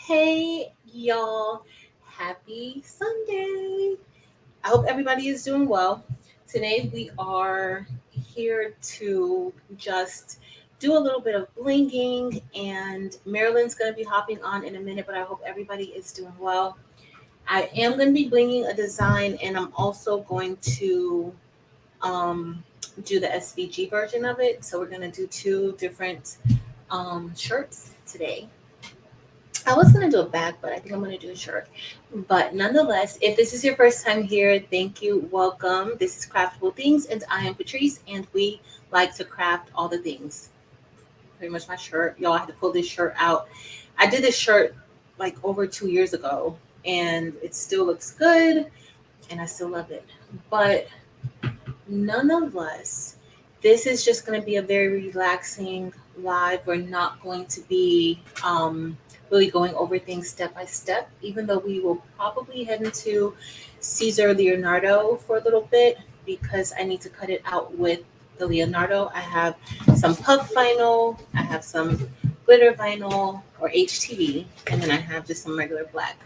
Hey, y'all. Happy Sunday. I hope everybody is doing well. Today, we are here to just do a little bit of blinging, and Marilyn's going to be hopping on in a minute, but I hope everybody is doing well. I am going to be blinging a design, and I'm also going to um, do the SVG version of it. So, we're going to do two different shirts today. I was gonna do a bag, but I think I'm gonna do a shirt. But nonetheless, if this is your first time here, thank you, welcome. This is Craftable Things, and I am Patrice, and we like to craft all the things. Pretty much my shirt, y'all. I had to pull this shirt out. I did this shirt like over 2 years ago, and it still looks good, and I still love it. But nonetheless, this is just going to be a very relaxing live. We're not going to be really going over things step by step, even though we will probably head into Caesar Leonardo for a little bit because I need to cut it out with the Leonardo. I have some puff vinyl, I have some glitter vinyl or HTV, and then I have just some regular black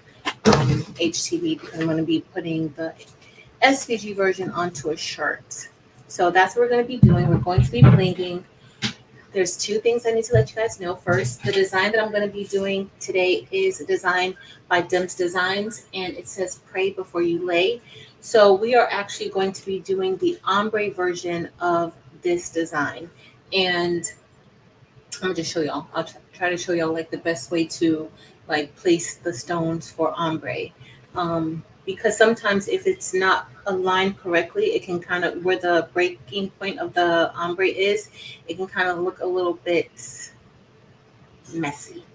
HTV because I'm going to be putting the SVG version onto a shirt. So that's what we're going to be doing. We're going to be blinging. There's two things I need to let you guys know. First, the design that I'm going to be doing today is a design by Dims Designs, and it says "Pray Before You Lay." So we are actually going to be doing the ombre version of this design, and I'm gonna just show y'all. I'll try to show y'all like the best way to like place the stones for ombre. Because sometimes if it's not aligned correctly, it can kind of where the breaking point of the ombre is, it can kind of look a little bit messy.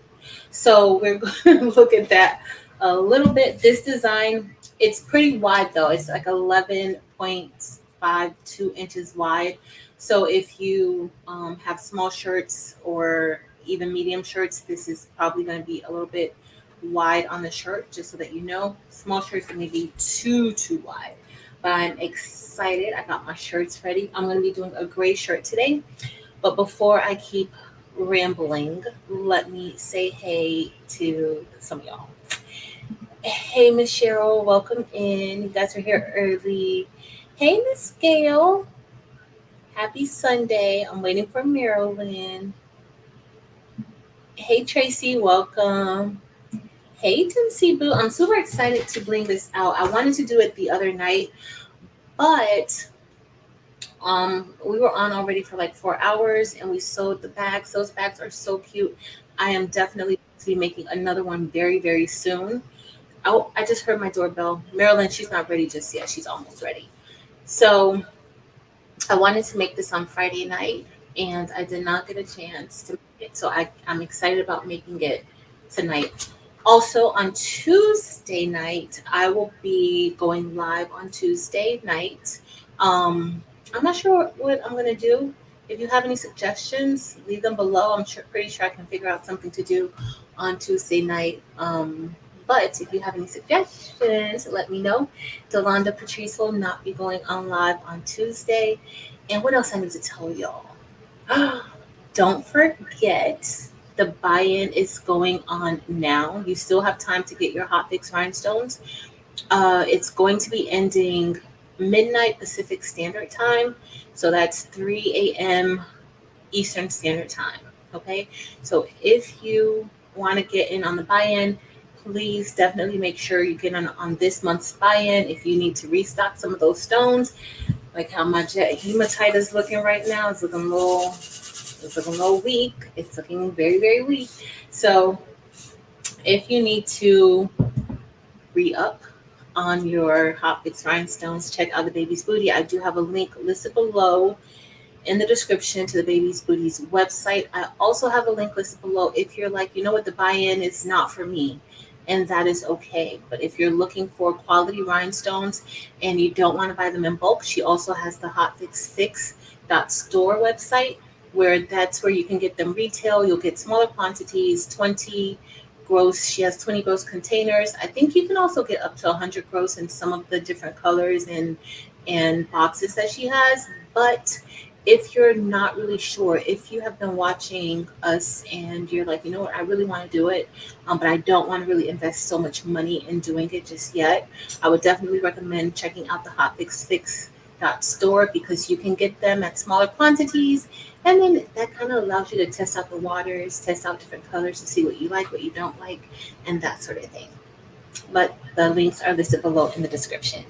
So we're going to look at that a little bit. This design, it's pretty wide though. It's like 11.52 inches wide. So if you have small shirts or even medium shirts, this is probably going to be a little bit wide on the shirt, just so that you know. Small shirts may be too wide. But I'm excited. I got my shirts ready. I'm going to be doing a gray shirt today. But before I keep rambling, let me say hey to some of y'all. Hey, Miss Cheryl, welcome in. You guys are here early. Hey, Miss Gail, happy Sunday. I'm waiting for Marilyn. Hey, Tracy, welcome. Hey, Tim Boo. I'm super excited to bling this out. I wanted to do it the other night, but we were on already for like 4 hours and we sewed the bags. Those bags are so cute. I am definitely going to be making another one very soon. Oh, I just heard my doorbell. Marilyn, she's not ready just yet. She's almost ready. So I wanted to make this on Friday night and I did not get a chance to make it. So I'm excited about making it tonight. Also on Tuesday night, I will be going live on Tuesday night. I'm not sure what I'm gonna do. If you have any suggestions, leave them below. Pretty sure I can figure out something to do on Tuesday night. But if you have any suggestions, let me know. Delonda Patrice will not be going on live on Tuesday. And what else I need to tell y'all? Don't forget the buy-in is going on now. You still have time to get your Hotfiix rhinestones. It's going to be ending midnight Pacific Standard Time. So that's 3 a.m. Eastern Standard Time. Okay. So if you want to get in on the buy-in, please definitely make sure you get on this month's buy-in. If you need to restock some of those stones, like how my jet hematite is looking right now, it's looking a little weak. It's looking very weak. So if you need to re-up on your Hotfiix rhinestones, check out the Baby's Booty. I do have a link listed below in the description to the Baby's Booty's website. I also have a link listed below if you're like, you know what, the buy-in is not for me. And that is okay. But if you're looking for quality rhinestones and you don't want to buy them in bulk, she also has the hotfixfix.store website where that's where you can get them retail. You'll get smaller quantities, 20 gross. She has 20 gross containers. I think you can also get up to 100 gross in some of the different colors and boxes that she has. But if you're not really sure, if you have been watching us and you're like, you know what, I really want to do it, but I don't want to really invest so much money in doing it just yet, I would definitely recommend checking out the Hotfiix store because you can get them at smaller quantities. And then that kind of allows you to test out the waters, test out different colors to see what you like, what you don't like, and that sort of thing. But the links are listed below in the description.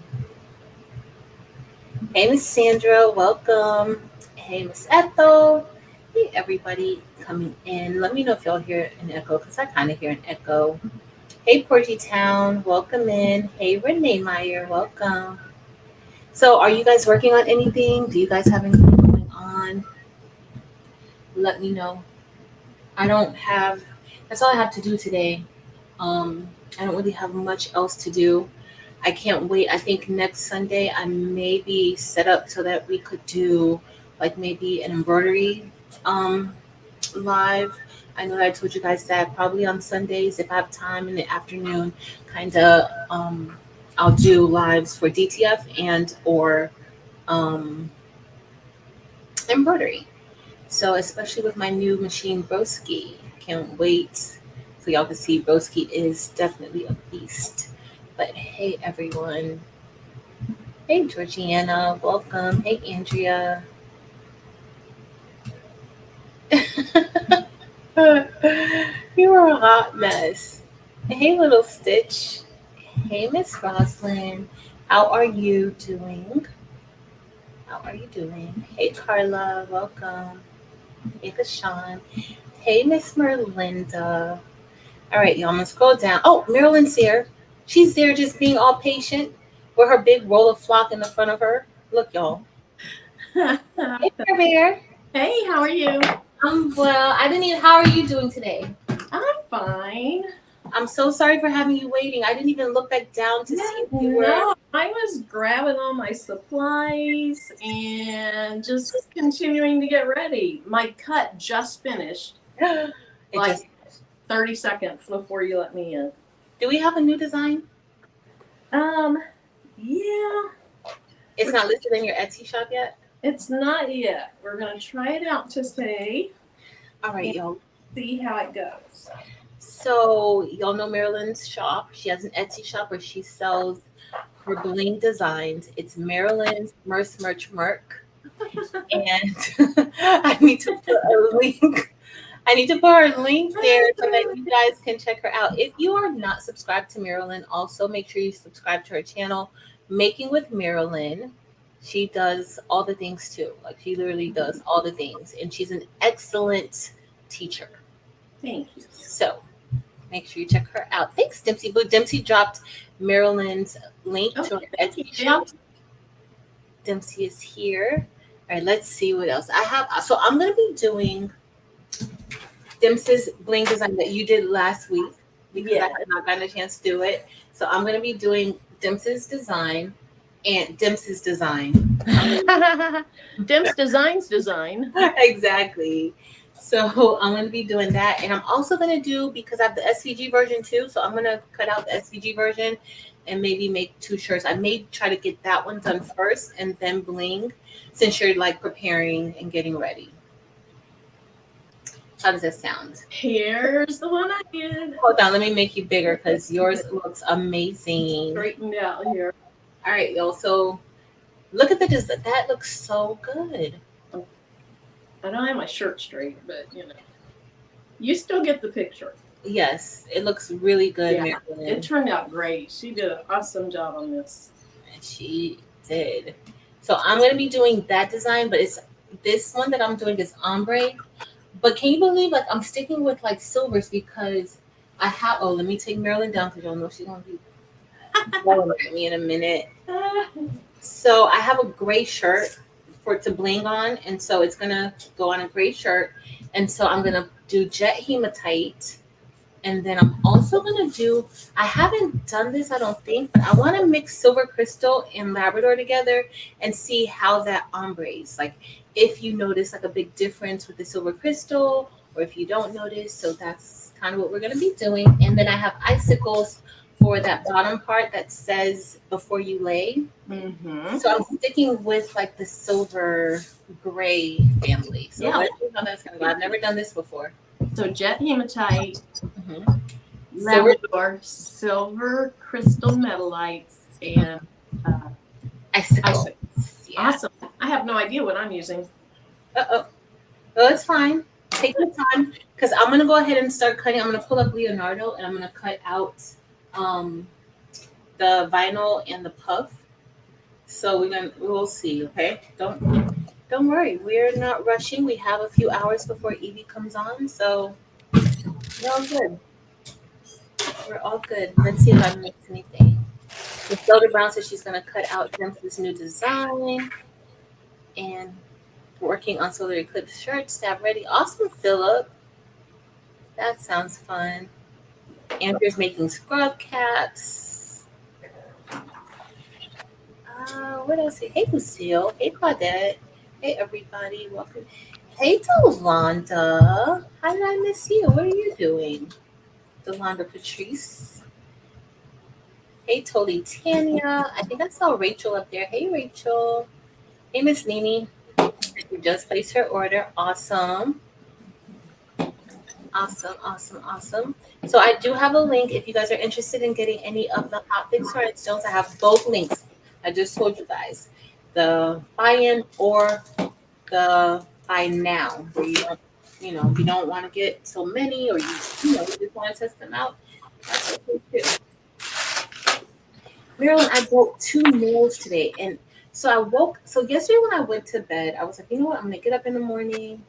Hey, Miss Sandra, welcome. Hey, Miss Ethel. Hey, everybody coming in. Let me know if y'all hear an echo because I kind of hear an echo. Hey, Porgy Town, welcome in. Hey, Renee Meyer, welcome. So, are you guys working on anything? Do you guys have anything going on? Let me know. I don't have, that's all I have to do today. I don't really have much else to do. I can't wait. I think next Sunday I may be set up so that we could do like maybe an embroidery um, live. I know that I told you guys that probably on Sundays if I have time in the afternoon, kind of I'll do lives for DTF and or um, embroidery. So especially with my new machine Broski, can't wait. So y'all can see Broski is definitely a beast. But hey everyone. Hey Georgiana, welcome. Hey Andrea. You are a hot mess. Hey little Stitch. Hey Miss Roslyn. How are you doing? How are you doing? Hey Carla, welcome. Hey Deshawn. Hey Miss Merlinda. All right, y'all. I'm gonna scroll down. Oh, Marilyn's here. She's there, just being all patient with her big roll of flock in the front of her. Look, y'all. Hey, Bear Bear. Hey, how are you? I'm well. I didn't even. How are you doing today? I'm fine. I'm so sorry for having you waiting. I didn't even look back down to see if you were. No, I was grabbing all my supplies and just continuing to get ready. My cut just finished It like just. 30 seconds before you let me in. Do we have a new design? Um, yeah, It's not listed in your Etsy shop yet. it's not yet. We're going to try it out today All right, and y'all. see how it goes. So y'all know Marilyn's shop. She has an Etsy shop where she sells her bling designs. It's Marilyn's Merch Merc. And I need to put a link. I need to put her link there so that you guys can check her out. If you are not subscribed to Marilyn, also make sure you subscribe to her channel, Making with Marilyn. She does all the things too. Like she literally does all the things, and she's an excellent teacher. Thank you. So make sure you check her out. Thanks, Dempsey Boo. Dempsey dropped Marilyn's link to her Thank you, Etsy shop. Dempsey is here. All right, let's see what else I have. So I'm gonna be doing Dempsey's bling design that you did last week because I Yeah. had not gotten a chance to do it. So I'm gonna be doing Dempsey's design and Dempsey's design. Dim's Designs Design. Exactly. So I'm gonna be doing that, and I'm also gonna do because I have the SVG version too. So I'm gonna cut out the SVG version and maybe make two shirts. I may try to get that one done first and then bling, since you're like preparing and getting ready. How does that sound? Here's the one I did. Hold on, let me make you bigger because yours looks amazing. Straightened out here. All right, y'all. So look at the design. That looks so good. I don't have my shirt straight, but you still get the picture. Yes, it looks really good, Yeah, Marilyn. it turned out great. She did an awesome job on this. She did. So I'm gonna be doing that design, but it's this one that I'm doing is ombre. But can you believe like I'm sticking with like silvers because I have. Oh, let me take Marilyn down because y'all know she's gonna be blowing at me in a minute. So I have a gray shirt for it to bling on, and so it's gonna go on a gray shirt, and so I'm gonna do jet hematite, and then I'm also gonna do. I haven't done this, I don't think, but I want to mix silver crystal and Labrador together and see how that ombres. Like if you notice like a big difference with the silver crystal, or if you don't notice. So that's kind of what we're gonna be doing, and then I have icicles for that bottom part that says before you lay. Mm-hmm. So I'm sticking with like the silver gray family. So Yeah. let's see how that's gonna go. I've never done this before. So jet hematite, Mhm. Silver. Labrador, silver crystal metallites, and Icicle. icicle. Yeah. Awesome. I have no idea what I'm using. Uh-oh. Well, it's fine. Take your time because I'm gonna go ahead and start cutting. I'm gonna pull up Leonardo and I'm gonna cut out um, the vinyl and the puff. So we'll see. Okay. Don't worry. We're not rushing. We have a few hours before Evie comes on, so we're all good. We're all good. Let's see if I missed anything. Zelda Brown says she's gonna cut out them for this new design and working on solar eclipse shirts. Staff ready. Awesome, Philip. That sounds fun. Andrew's making scrub caps. What else? Hey, Lucille. Hey, Claudette. Hey, everybody. Welcome. Hey, Delonda. How did I miss you? What are you doing? Delonda Patrice. Hey, Toli Tanya. I think I saw Rachel up there. Hey, Rachel. Hey, Miss Nini. She just placed her order. Awesome. Awesome, awesome, awesome. So I do have a link if you guys are interested in getting any of the Hotfiix Rhinestones. I have both links. I just told you guys the buy-in or the buy now, where you don't want to get so many, or you just want to test them out. That's okay too. Marilyn, I broke two nails today, and so I woke. So yesterday when I went to bed, I was like, you know what? I'm gonna get up in the morning,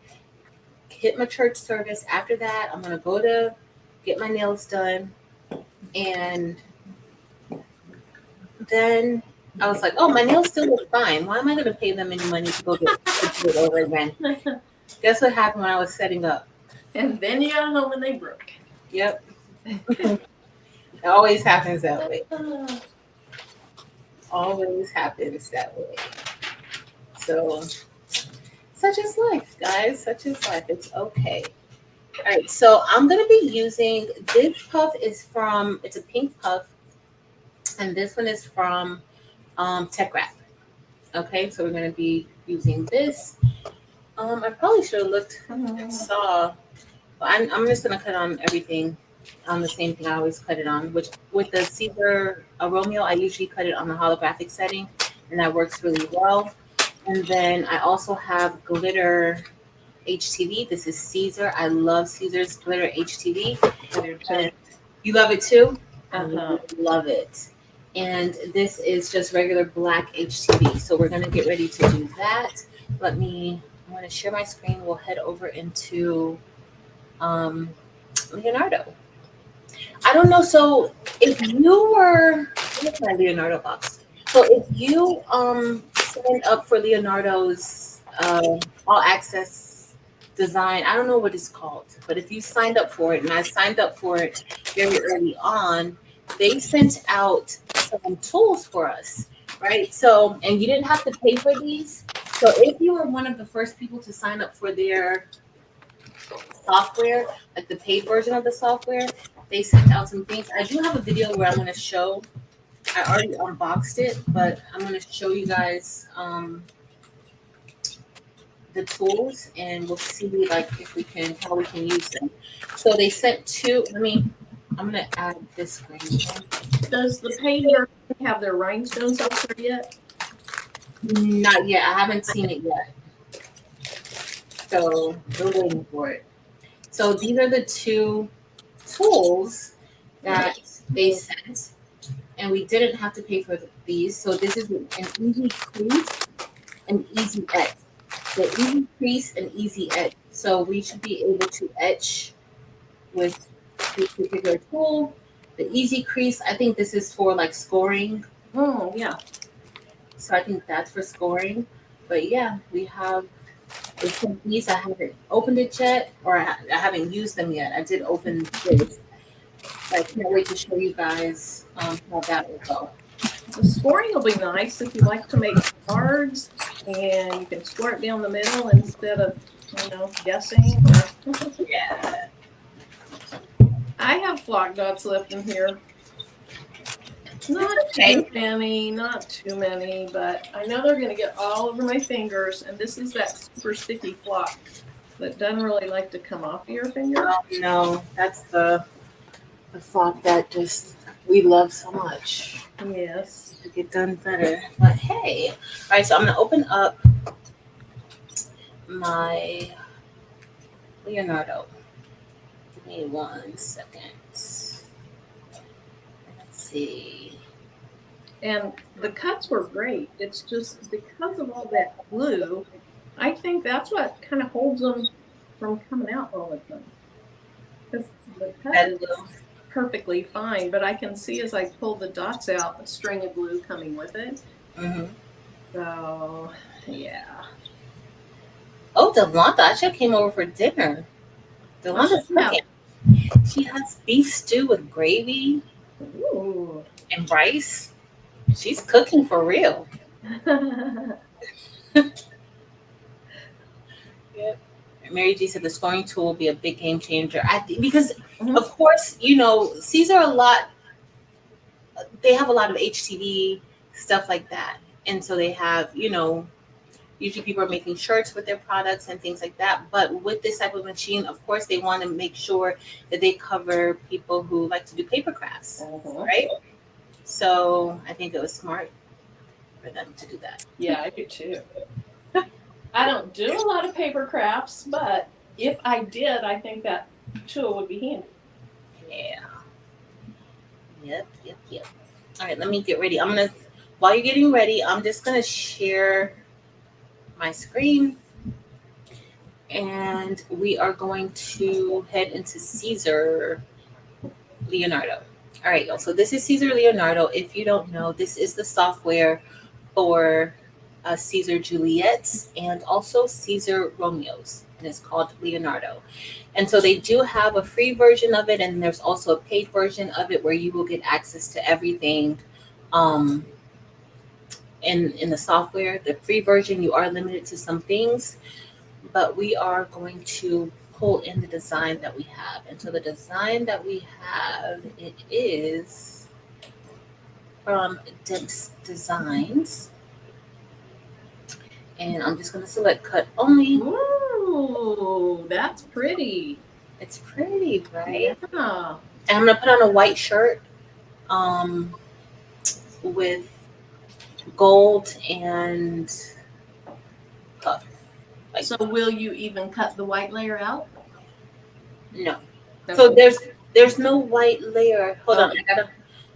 hit my church service. After that, I'm gonna go to get my nails done, and then I was like, oh, my nails still look fine. Why am I gonna pay them any money to go to do it over again? Guess what happened when I was setting up? And then you got home and they broke. Yep, it always happens that way. Always happens that way. So, such is life, guys. Such is life. It's okay. All right, so I'm gonna be using this puff it's a pink puff, and this one is from Tech Wrap. Okay, so we're gonna be using this. I probably should have looked and saw. But I'm just gonna cut on everything on the same thing I always cut it on. Which with the Caesar Romeo, I usually cut it on the holographic setting, and that works really well. And then I also have glitter HTV. This is Caesar. I love Caesar's glitter HTV. And you love it too? Uh-huh. Love it. And this is just regular black HTV. So we're gonna get ready to do that. I'm gonna share my screen. We'll head over into Leonardo. I don't know. So if you were, where's my Leonardo box? So if you signed up for Leonardo's all access design, I don't know what it's called, but if you signed up for it, and I signed up for it very early on, they sent out some tools for us, right? So, and you didn't have to pay for these. So if you were one of the first people to sign up for their software, like the paid version of the software, they sent out some things. I do have a video where I'm going to show. I already unboxed it, but I'm going to show you guys the tools, and we'll see like how we can use them. So they sent two. I'm going to add this screen. Does the paid version have their rhinestones up there yet? Not yet. I haven't seen it yet. So we're waiting for it. So these are the two tools that they sent, and we didn't have to pay for these. So this is an easy crease and easy etch. The easy crease and easy etch. So we should be able to etch with this particular tool. The easy crease, I think this is for like scoring. Oh, yeah. So I think that's for scoring. But yeah, we have these. I haven't opened it yet, or I haven't used them yet. I did open this. I can't wait to show you guys how that will go. The scoring will be nice if you like to make cards, and you can score it down the middle instead of, guessing. Yeah. I have flock dots left in here. Not Okay. not too many, but I know they're going to get all over my fingers. And this is that super sticky flock that doesn't really like to come off of your fingers. Oh no, that's the thought that just we love so much Yes. to get done better. But hey, all right. So I'm gonna open up my Leonardo. Give me 1 second. Let's see. And the cuts were great. It's just because of all that glue, I think that's what kind of holds them from coming out all the time. Because the cut That is glue. perfectly fine, but I can see as I pull the dots out, a string of glue coming with it. Mm-hmm. So, yeah. Oh, Delonda actually came over for dinner. What's Delonda's she have? cooking. She has beef stew with gravy Ooh. and rice. She's cooking for real. Yep. Mary G said the scoring tool will be a big game changer. I think because, Mhm. of course, you know, Caesar a lot. They have a lot of HTV stuff like that, and so they have, you know, usually people are making shirts with their products and things like that. But with this type of machine, of course, they want to make sure that they cover people who like to do paper crafts, Mhm. right? So I think it was smart for them to do that. Yeah, I do too. I don't do a lot of paper crafts, but if I did, I think that tool would be handy. Yeah. Yep. All right, let me get ready. While you're getting ready, I'm just gonna share my screen, and we are going to head into Caesar Leonardo. All right, y'all. So this is Caesar Leonardo. If you don't know, this is the software for Caesar Juliets and also Caesar Romeos, and it's called Leonardo. And so they do have a free version of it, and there's also a paid version of it where you will get access to everything. Um, in the software, the free version, you are limited to some things, but we are going to pull in the design that we have. And so the design that we have, it is from Dimps Designs. And I'm just going to select cut only. Ooh, that's pretty. It's pretty, Yeah. right? And I'm going to put on a white shirt um, with gold and puff. Like, So will you even cut the white layer out? no. Okay. So there's no white layer. Hold on, Okay.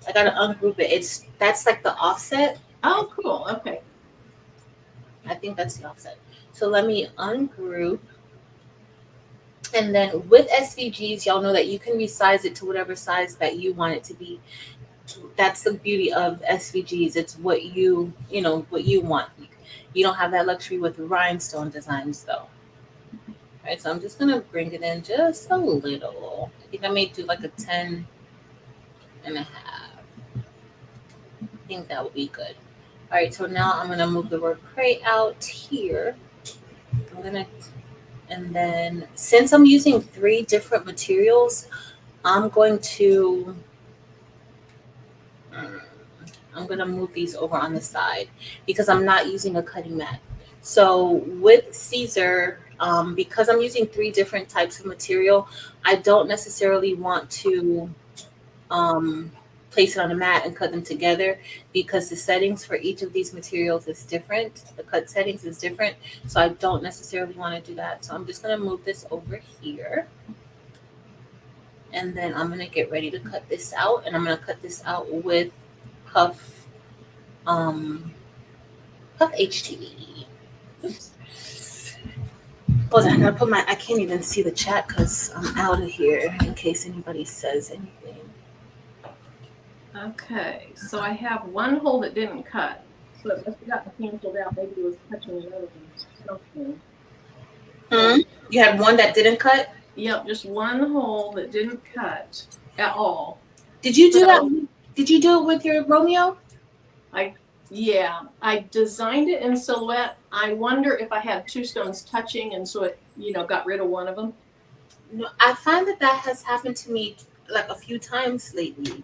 I gotta ungroup it. That's like the offset. Oh, cool. Okay. I think that's the offset. So let me ungroup. And then with SVGs, y'all know that you can resize it to whatever size that you want it to be. That's the beauty of SVGs. It's what you know, what you want. You don't have that luxury with rhinestone designs though. All right, so I'm just gonna bring it in just a little. I think I may do like a 10 and a half. I think that would be good. All right, so now I'm gonna move the word pray out here. I'm gonna, and then since I'm using 3 different materials, I'm going to, mm, I'm gonna move these over on the side because I'm not using a cutting mat. So with Caesar, because I'm using 3 different types of material, I don't necessarily want to um, place it on a mat and cut them together because the settings for each of these materials is different. The cut settings is different. So I don't necessarily want to do that. So I'm just going to move this over here. And then I'm going to get ready to cut this out. And I'm going to cut this out with Puff, Puff HTV. Oops. Hold on, I can't even see the chat because I'm out of here in case anybody says anything. Okay. So I have one hole that didn't cut. So it must have gotten canceled out. Maybe it was touching another one. Something. You had one that didn't cut? Yep, just one hole that didn't cut at all. Did you do So- that? Did you do it with your Romeo? I designed it in silhouette. I wonder if I had 2 stones touching and so it, got rid of one of them. No, I find that has happened to me like a few times lately.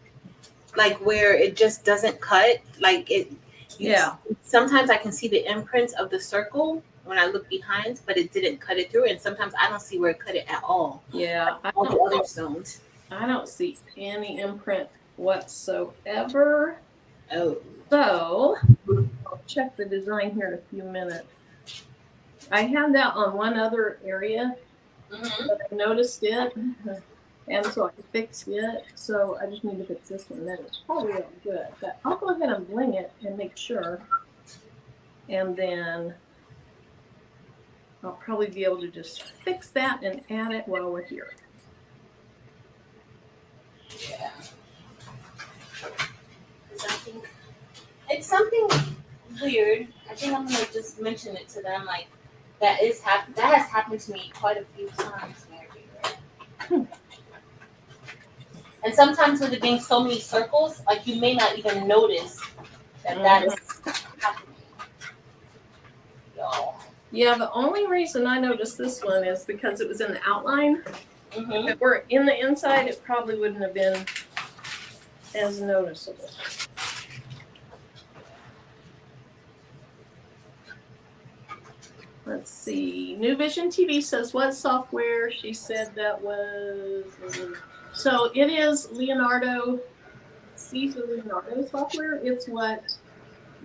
like where it just doesn't cut. Like it, Yeah. Sometimes I can see the imprints of the circle when I look behind, but it didn't cut it through. And sometimes I don't see where it cut it at all. Yeah. All the other stones. I don't see any imprint whatsoever. Oh. So I'll check the design here in a few minutes. I had that on one other area, but I noticed it, and so I fixed it. So I just need to fix this one. Then it's probably all good. But I'll go ahead and bling it and make sure, and then I'll probably be able to just fix that and add it while we're here. Yeah. I think it's something weird. I think I'm gonna just mention it to them. Like that has happened to me quite a few times, Mary. And sometimes with it being so many circles, like you may not even notice that is happening. Y'all. Yeah, the only reason I noticed this one is because it was in the outline. Mm-hmm. If it were in the inside, it probably wouldn't have been as noticeable. Let's see. New Vision TV says what software? She said that was. So it is Leonardo. See the Leonardo software. It's what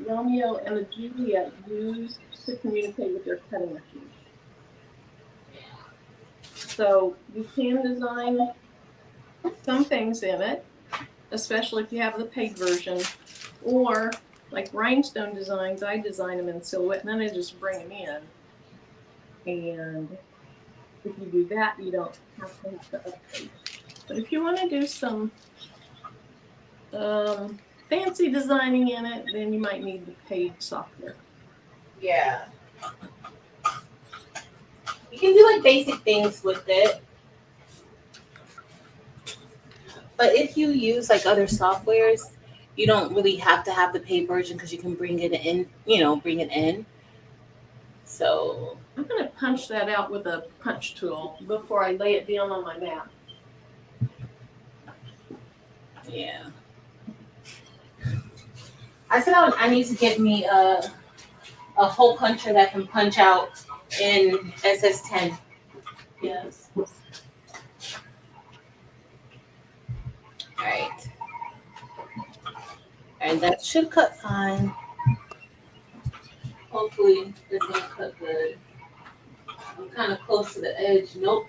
Romeo and the Juliet use to communicate with their cutting machine. So you can design some things in it, especially if you have the paid version, or like Rhinestone designs, I design them in Silhouette and then I just bring them in. And if you do that, you don't have to update. But if you want to do some fancy designing in it, then you might need the paid software. Yeah. You can do like basic things with it. But if you use like other softwares, you don't really have to have the paid version because you can bring it in, bring it in. So I'm going to punch that out with a punch tool before I lay it down on my map. Yeah. I said I need to get me a hole puncher that can punch out in SS10. Yes. Alright. And that should cut fine. Hopefully this gonna cut good. I'm kind of close to the edge. Nope.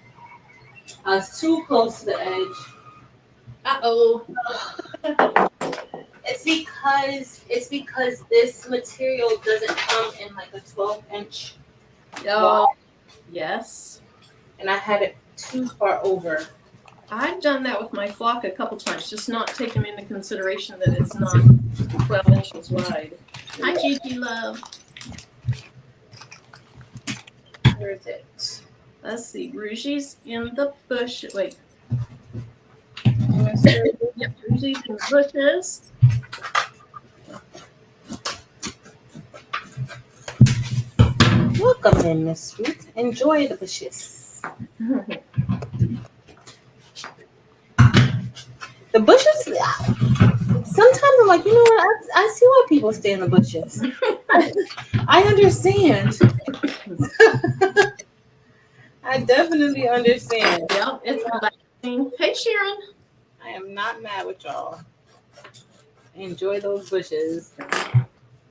I was too close to the edge. Uh-oh. It's because this material doesn't come in like a 12-inch. Oh, yes. And I had it too far over. I've done that with my flock a couple times, just not taking into consideration that it's not 12 inches wide. Hi, Gigi Love. Where is it? Let's see. Rougie's in the bush. Wait. Yep, Rougie's in the bushes. Welcome in, Miss Ruth. Enjoy the bushes. The bushes, sometimes I'm like, you know what? I see why people stay in the bushes. I understand. I definitely understand. Yep, it's relaxing. Hey, Sharon. I am not mad with y'all. Enjoy those bushes.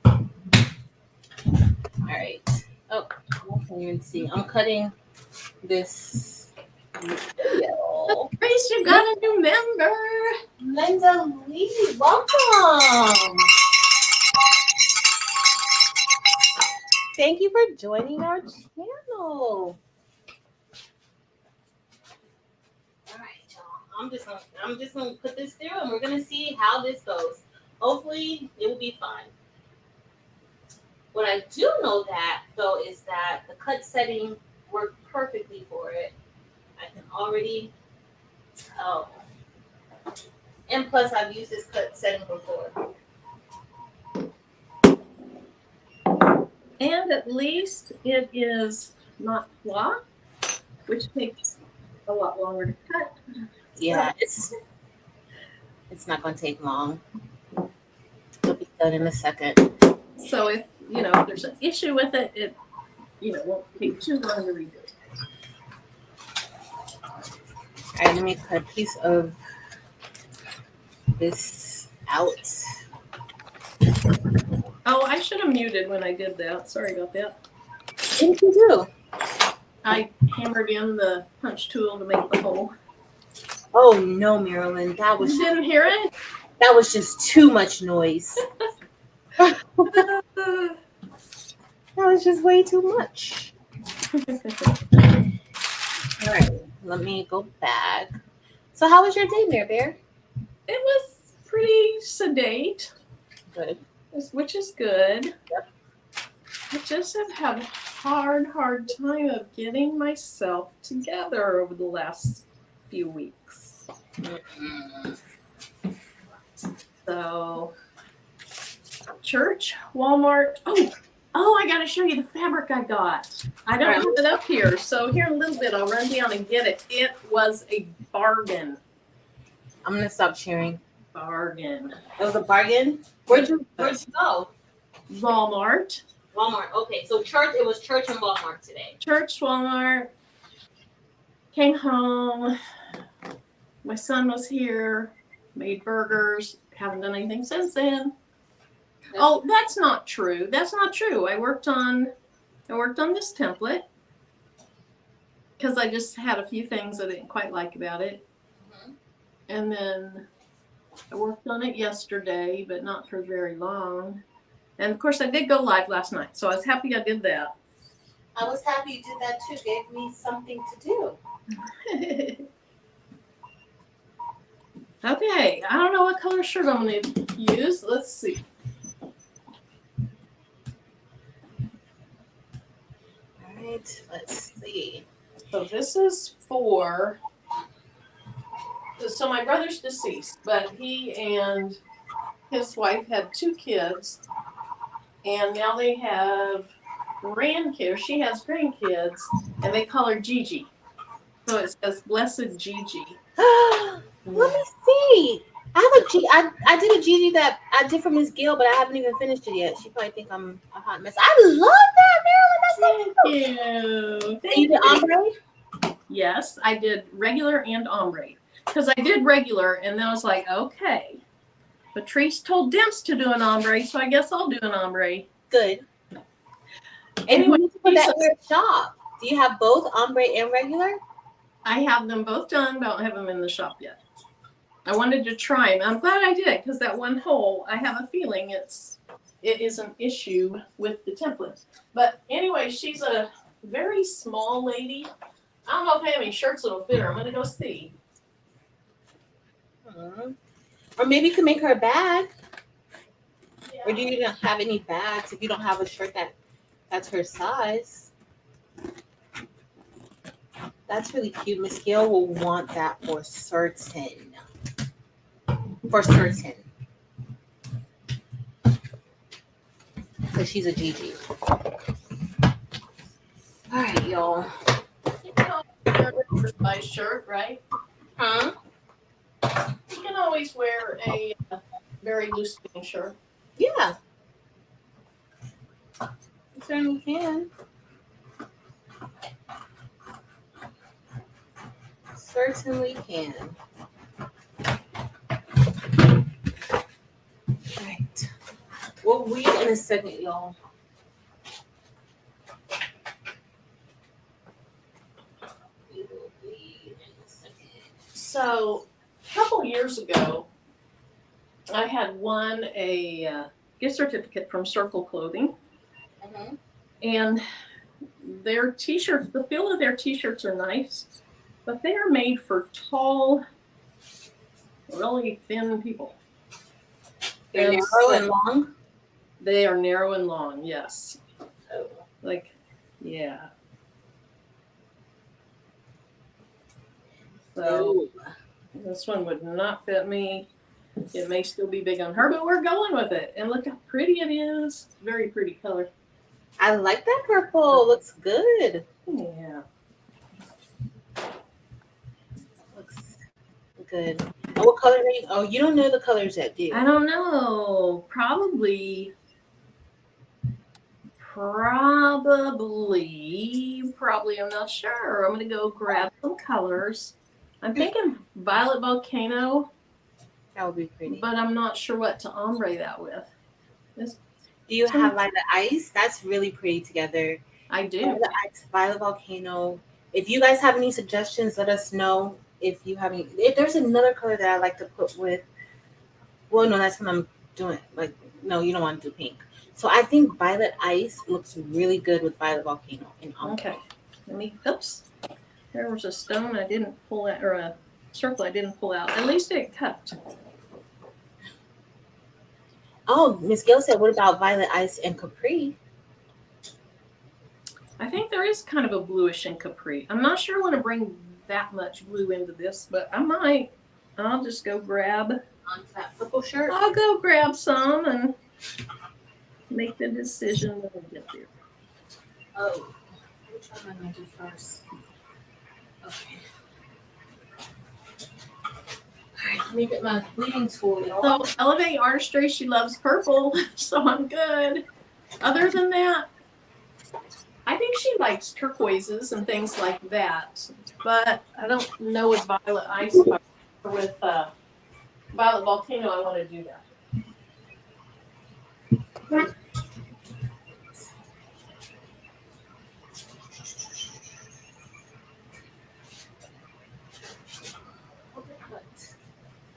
All right. Oh, I can't even see. I'm cutting this video. Grace, you got a new member. Linda Lee, welcome. Thank you for joining our channel. All right, y'all. I'm just gonna put this through, and we're gonna see how this goes. Hopefully, it will be fun. What I do know that though is that the cut setting worked perfectly for it. I can already tell. And plus, I've used this cut setting before. And at least it is not flock, which takes a lot longer to cut. Yeah, it's It's not going to take long. It'll be done in a second. So if if there's an issue with it, it won't take too long to redo it. All right, let me cut a piece of this out. Oh, I should have muted when I did that. Sorry about that. What did you do? I hammered in the punch tool to make the hole. Oh no, Marilyn, that was You didn't hear it? just too much noise. That was just way too much. All right, let me go back. So, how was your day, Mare Bear? It was pretty sedate. Good. Which is good. Yep. I just have had a hard time of getting myself together over the last few weeks. So, church, Walmart. Oh, I got to show you the fabric I got. I don't have it up here. So here in a little bit, I'll run down and get it. It was a bargain. I'm going to stop sharing. Bargain. It was a bargain? Where'd you go? Walmart. Walmart. Okay, so church. It was church and Walmart today. Church, Walmart. Came home. My son was here. Made burgers. Haven't done anything since then. That's not true. That's not true. I worked on this template because I just had a few things I didn't quite like about it. Mm-hmm. And then I worked on it yesterday, but not for very long. And of course, I did go live last night, so I was happy I did that. I was happy you did that too. Gave me something to do. Okay, I don't know what color shirt I'm going to use. Let's see. All right, let's see. So this is for. So my brother's deceased, but he and his wife had 2 kids, and now they have grandkids. She has grandkids, and they call her Gigi. So it says "Blessed Gigi." Let me see. I did a Gigi that I did for Miss Gill, but I haven't even finished it yet. She probably think I'm a hot mess. I love that, Marilyn. That's so cute. Thank You did ombre? Yes, I did regular and ombre. Because I did regular, and then I was like, okay. Patrice told Demps to do an ombre, so I guess I'll do an ombre. Good. Anyway, you put that in your shop. Do you have both ombre and regular? I have them both done, but I don't have them in the shop yet. I wanted to try them. I'm glad I did, because that one hole, I have a feeling it is an issue with the template. But anyway, she's a very small lady. I don't know if I have any shirts that'll fit her. I'm going to go see. Or maybe you can make her a bag. Yeah. Or do you not have any bags if you don't have a shirt that's her size? That's really cute. Miss Gail will want that for certain. For certain. Because she's a Gigi. All right, y'all. You can always wear a oversized shirt, right? Huh? You can always wear a very loose-fitting shirt. Yeah. You certainly can. Certainly can. Right. We'll read in a second, y'all. So, a couple years ago, I had won a gift certificate from Circle Clothing. Mm-hmm. And their t-shirts, the feel of their t-shirts are nice, but they are made for tall, really thin people. They're narrow and long? They are narrow and long, yes. Oh. Like, yeah. So this one would not fit me. It may still be big on her, but we're going with it. And look how pretty it is. Very pretty color. I like that purple. Looks good. Yeah. Looks good. Oh, what color are you? Oh, you don't know the colors yet, do you? I don't know. Probably. I'm not sure. I'm gonna go grab some colors. I'm thinking Violet Volcano, That would be pretty. but I'm not sure what to ombre that with. This, Do you have Violet Ice? That's really pretty together. I do. Violet Ice, Violet Volcano. If you guys have any suggestions, let us know. If you have any, if there's another color that I like to put with, well, no, that's when I'm doing like, no, you don't want to do pink. So I think Violet Ice looks really good with Violet Volcano and Ombre. Okay. Oops. There was a stone I didn't pull out, or a circle I didn't pull out. At least it cut. Oh, Miss Gill said, what about Violet Ice and Capri? I think there is kind of a bluish in Capri. I'm not sure I want to bring that much blue into this, but I might. I'll just go grab. Onto that purple shirt. I'll go grab some and make the decision when I get there. Oh, which one am I gonna do first? Okay. All right, let me get my bleeding tool. So Elevate Artistry, she loves purple, so I'm good. Other than that, I think she likes turquoises and things like that, but I don't know with Violet Ice or with Violet Volcano I want to do that.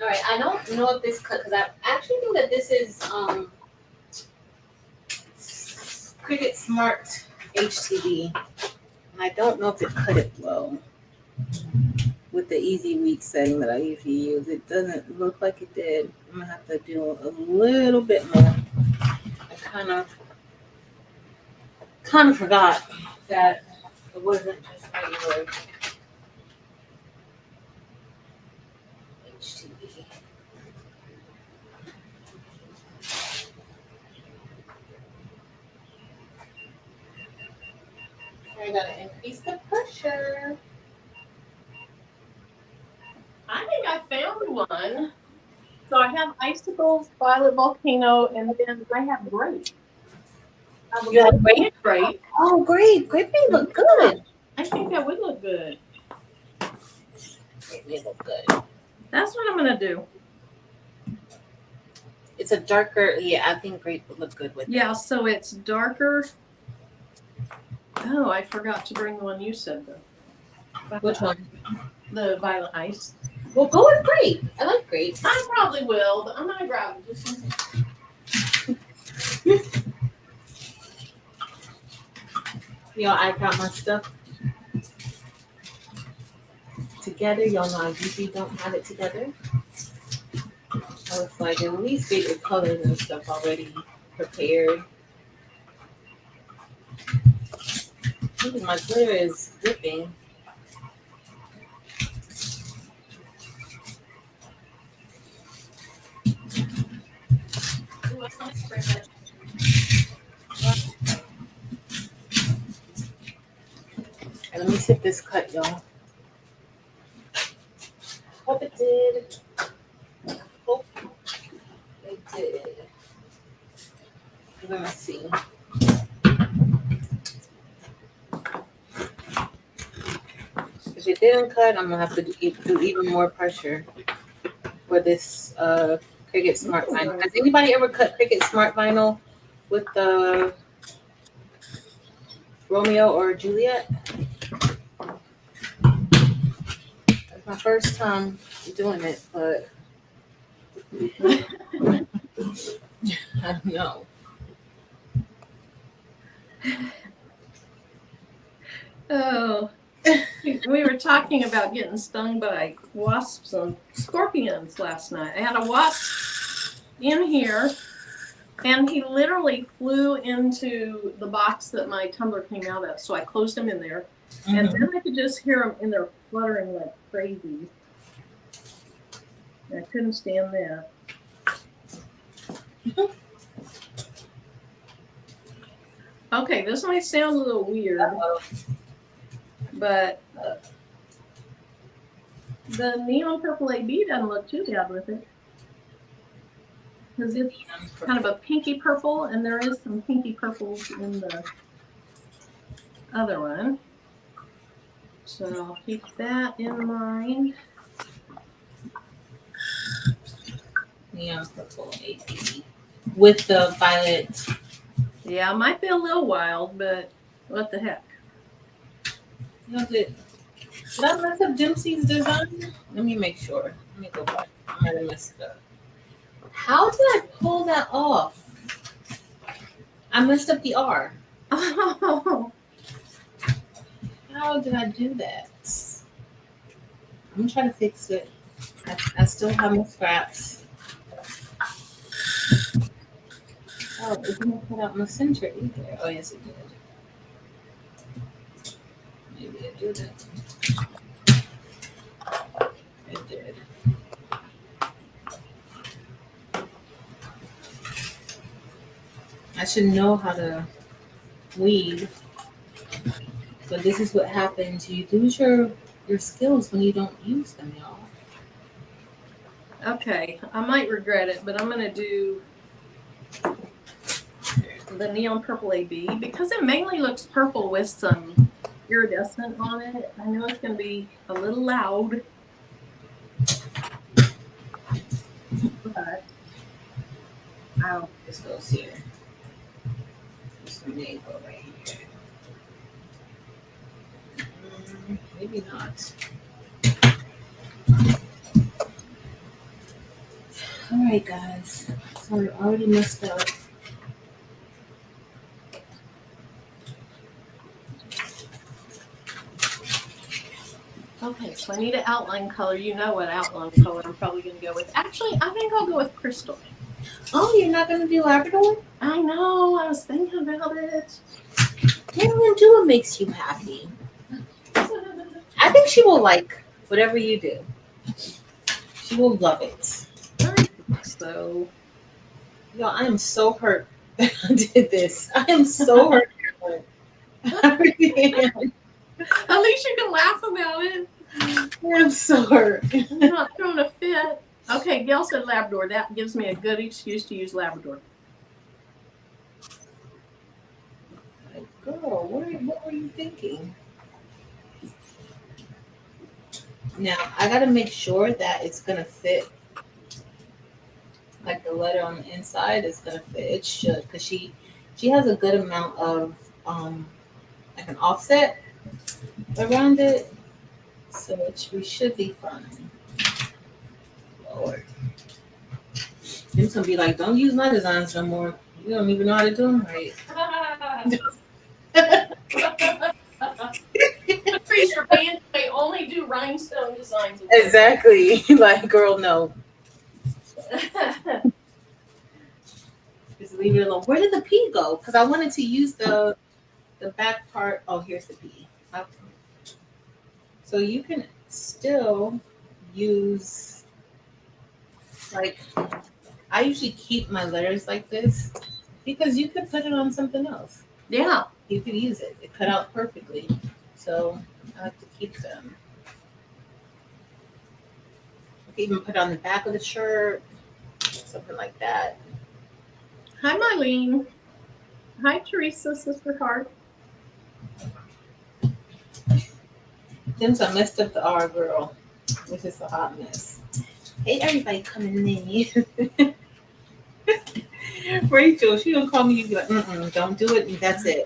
All right, I don't know if this cut because I actually think that this is Cricut Smart HTV, and I don't know if it cut it well with the easy weed setting that I usually use. It doesn't look like it did. I'm gonna have to do a little bit more. I kind of forgot that it wasn't just regular HTV. I gotta increase the pressure. I think I found one. So I have icicles, Violet Volcano, and then I have grape. You have grape? Grape. Oh, grape! Grape may look good. I think that would look good. Grape may look good. That's what I'm gonna do. It's a darker, yeah. I think grape would look good with. Yeah, so it's darker. Oh, I forgot to bring the one you said though. Which one? The Violet Ice. Well, go with grape. I like grape. I probably will, but I'm gonna grab it. Y'all, I got my stuff together. Y'all know I usually don't have it together. I was like, at least get your colors and stuff already prepared. Look, my glitter is dripping. And let me see if this cut, y'all. Hope it did. Hope it did. Let me see. If it didn't cut, I'm gonna have to do even more pressure for this Cricut Smart Vinyl. Has anybody ever cut Cricut Smart Vinyl with the Romeo or Juliet? That's my first time doing it, but I don't know. Oh, we were talking about getting stung by wasps and scorpions last night. I had a wasp in here, and he literally flew into the box that my tumbler came out of. So I closed him in there, and then I could just hear him in there fluttering like crazy. And I couldn't stand that. Okay, this might sound a little weird, but The neon purple AB doesn't look too bad with it. Because it's kind of a pinky purple, and there is some pinky purples in the other one. So I'll keep that in mind. Neon purple AB with the violet. Yeah, it might be a little wild, but what the heck? Did I mess up Dempsey's design? Let me make sure. Let me go back. I might have messed it up. How did I pull that off? I messed up the R. Oh, How did I do that? I'm trying to fix it. I still have my scraps. Oh, it didn't cut out my center either. Oh, yes, it did. Maybe it didn't. It did. I should know how to weed. But this is what happens. You lose your skills when you don't use them, y'all. okay. I might regret it, but I'm going to do the neon purple AB because it mainly looks purple with some iridescent on it. I know it's going to be a little loud, but I'll This goes here. This may go right here. Maybe not. All right, guys. So we already messed up. Okay, so I need an outline color. You know what outline color I'm probably going to go with. Actually, I think I'll go with crystal. Oh, you're not going to do Labrador? I know. I was thinking about it. Marilyn, do what makes you happy. I think she will like whatever you do. She will love it. I think so. Yo, I am so hurt that I did this. I am so hurt. I really am. At least you can laugh about it. I'm so hurt. I'm not throwing a fit. Okay, Gail said Labrador. That gives me a good excuse to use Labrador. Like, girl, what were you thinking? Now, I got to make sure that it's going to fit. Like the letter on the inside is going to fit. It should, because she has a good amount of like an offset around it. So we should be fine. Lord. It's going to be like, don't use my designs no more. You don't even know how to do them right. Increase your band. They only do rhinestone designs. Exactly. Like, girl, no. Just leave it alone. Where did the P go? Because I wanted to use the back part. Oh, here's the P. Okay. So you can still use, like, I usually keep my letters like this because you could put it on something else. Yeah. You could use it. It cut out perfectly. So I have to keep them. You can even put it on the back of the shirt, something like that. Hi, Marilyn. Hi, Teresa, Sister Heart. Since I messed up the R, girl, which is a hot mess. Hey, everybody coming in. Rachel, she gonna call me. You be like, don't do it. And that's it.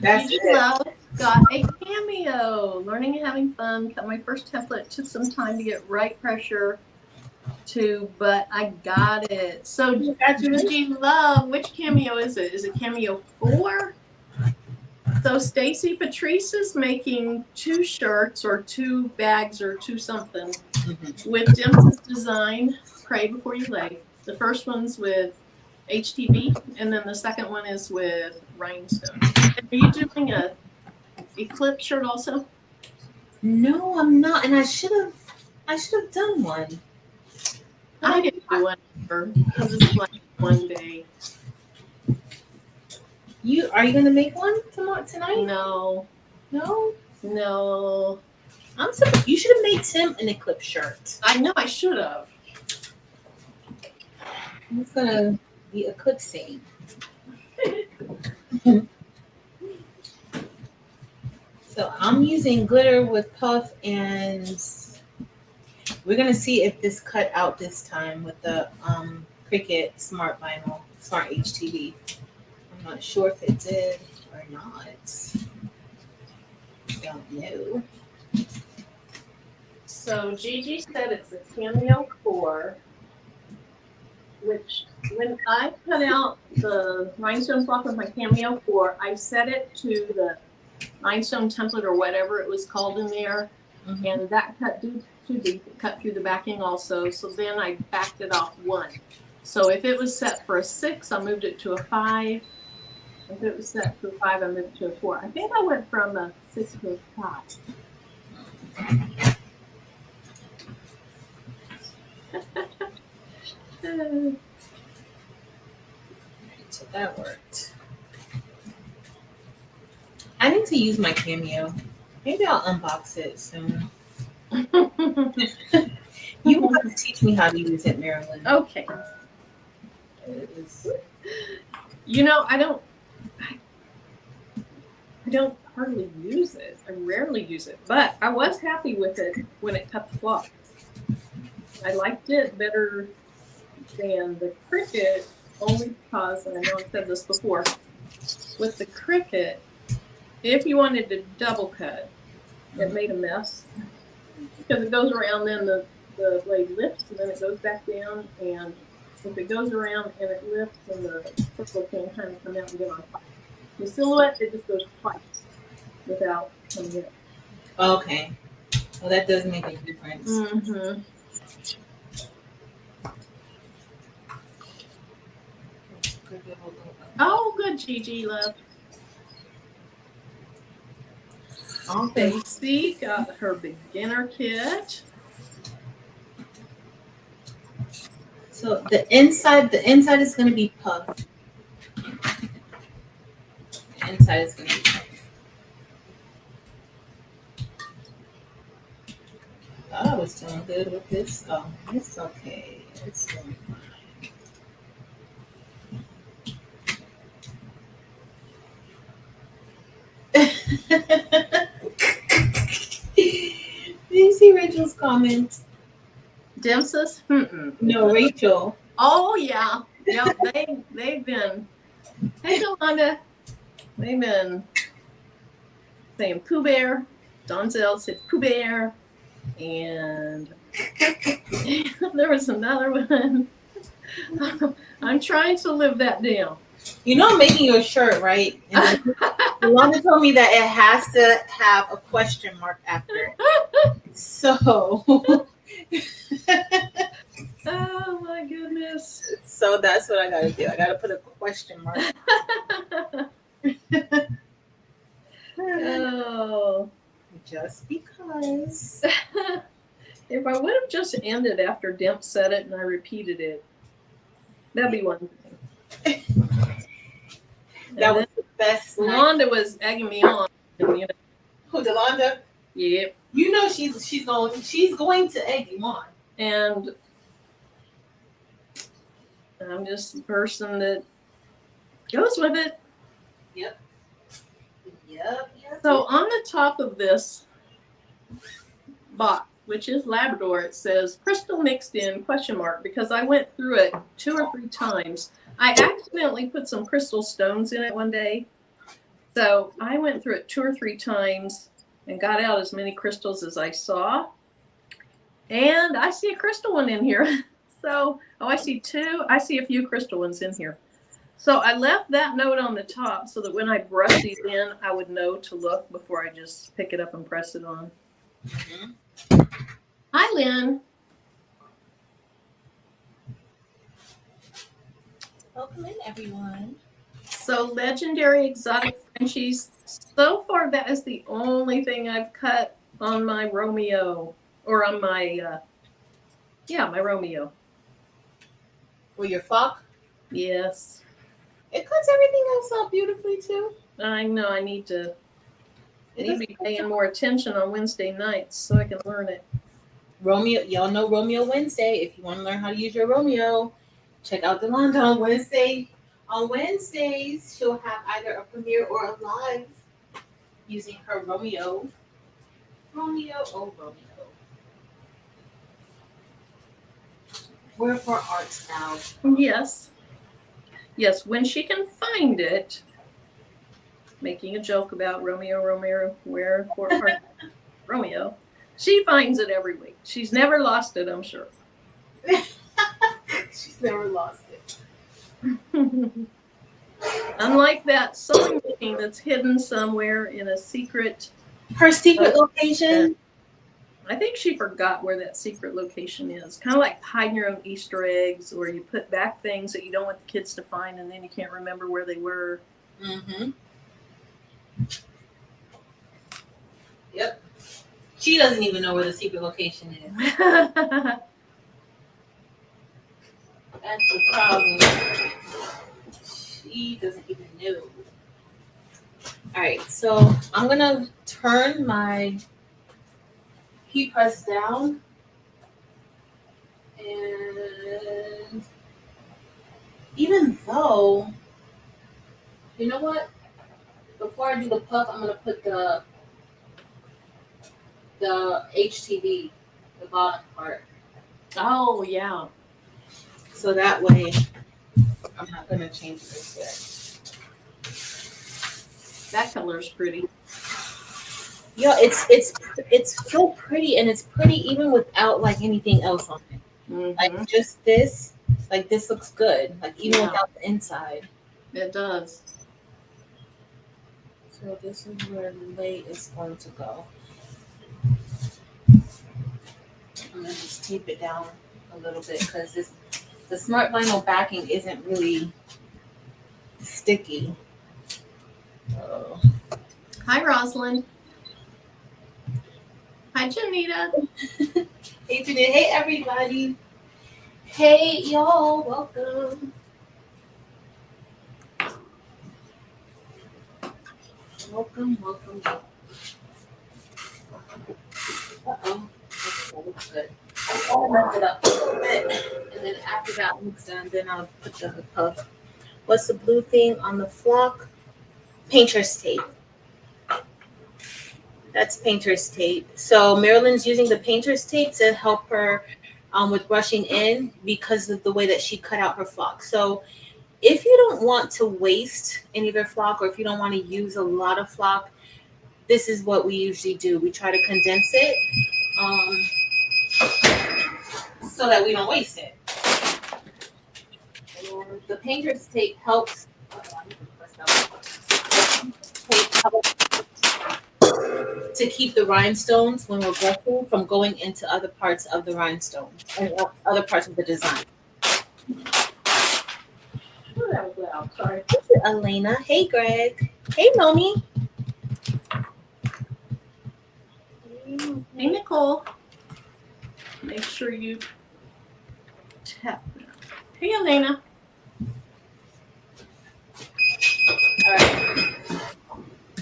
That's it. Love got a cameo. Learning and having fun. Got my first template. Took some time to get right pressure to, but I got it. So, G Love, which cameo is it? Is it cameo 4? So Stacy Patrice is making 2 shirts or 2 bags or 2 something with Dempsey's design, Pray Before You Lay. The first one's with HTV, and then the second one is with Rhinestone. Are you doing a Eclipse shirt also? No, I'm not, and I should have done one. I didn't do one because it's like one day. Are you gonna make one tonight? No. No. No. You should have made Tim an Eclipse shirt. I know I should have. He's gonna be eclipsing. So I'm using glitter with puff, and we're gonna see if this cut out this time with the Cricut Smart Vinyl, Smart HTV. I'm not sure if it did or not. Don't know. So Gigi said it's a Cameo 4, which when I cut out the rhinestone block with my Cameo 4, I set it to the rhinestone template or whatever it was called in there, and that cut too deep. It cut through the backing also, so then I backed it off 1. So if it was set for a 6, I moved it to a 5. If it was set to a 5, I moved it to a 4. I think I went from a 6 to a 5. So that worked. I need to use my Cameo. Maybe I'll unbox it soon. You will have to teach me how to use it, Marilyn. Okay. It is... You know, I don't hardly use it. I rarely use it, but I was happy with it when it cut the cloth. I liked it better than the Cricut, only because, and I know I've said this before, with the Cricut, if you wanted to double cut, it made a mess because it goes around, then the blade lifts and then it goes back down, and if it goes around and it lifts, and the circle can kind of come out and get on top. The silhouette, it just goes twice without coming in. Okay. Well, that does make a difference. Mm-hmm. Oh, good, Gigi, love. Stacy got her beginner kit. So the inside is going to be puff. The inside is going to be puff. Thought I was doing good with this. Oh, it's okay. It's doing fine. Did you see Rachel's comment? Dempsis? No, Rachel. Oh yeah. Yeah, they've been, hey Yolanda. They've been saying Pooh Bear. Donzel said Pooh Bear. And there was another one. I'm trying to live that down. You know I'm making you a shirt, right? And Yolanda told me that it has to have a question mark after it. So oh my goodness. So that's what I gotta do. I gotta put a question mark. Oh. Just because. If I would have just ended after Demp said it and I repeated it, that'd be one thing. That was the best. Yolanda was egging me on. You know. Who, Yolanda? Yep. You know she's going to egg you on. And I'm just the person that goes with it. Yep. So on the top of this box, which is Labrador, it says crystal mixed in ? Because I went through it 2 or 3 times. I accidentally put some crystal stones in it one day. So I went through it 2 or 3 times and got out as many crystals as I saw. And I see a crystal one in here. So, I see 2. I see a few crystal ones in here. So I left that note on the top so that when I brush these in, I would know to look before I just pick it up and press it on. Mm-hmm. Hi, Lynn. Welcome in, everyone. So Legendary Exotic Frenchies. So far, that is the only thing I've cut on my Romeo. Or on my, my Romeo. Or your flock? Yes. It cuts everything else out beautifully, too. I know, I need to I need to be paying more attention on Wednesday nights so I can learn it. Romeo, y'all know Romeo Wednesday. If you want to learn how to use your Romeo, check out Delonda on Wednesday. On Wednesdays, she'll have either a premiere or a live using her Romeo. Romeo, oh Romeo. Wherefore art thou? Yes. Yes, when she can find it. Making a joke about Romeo, wherefore art Romeo. She finds it every week. She's never lost it, I'm sure. She's never lost it. Unlike that sewing machine that's hidden somewhere in a secret. Her secret location? I think she forgot where that secret location is. Kind of like hiding your own Easter eggs, where you put back things that you don't want the kids to find, and then you can't remember where they were. Mm-hmm. Yep. She doesn't even know where the secret location is. That's the problem. She doesn't even know. All right, so I'm gonna turn my heat press down, and even though, you know what? Before I do the puff, I'm gonna put the HTV, the bottom part. Oh yeah. So that way, I'm not gonna change this yet. That color's pretty. Yeah, it's so pretty, and it's pretty even without like anything else on it. Mm-hmm. Like just this, like this looks good. Like even without the inside. It does. So this is where the lay is going to go. I'm gonna just tape it down a little bit because the smart vinyl backing isn't really sticky. So. Hi, Rosalind. Hi, Janita. Hey, Janita. Hey, everybody. Hey, y'all. Welcome. Welcome. Uh-oh. That looks good. I'll mess it up a little bit. And then after that looks done, then I'll put the puff. What's the blue thing on the flock? Painter's tape. That's painter's tape. So Marilyn's using the painter's tape to help her with brushing in because of the way that she cut out her flock. So if you don't want to waste any of your flock, or if you don't want to use a lot of flock, this is what we usually do. We try to condense it so that we don't waste it. And the painter's tape helps. To keep the rhinestones when we're brushing from going into other parts of the rhinestone and other parts of the design. Oh, that was loud. Sorry. Thank you, Elena. Hey, Greg. Hey, Nomi. Hey, Nicole. Make sure you tap that. Hey, Elena. All right.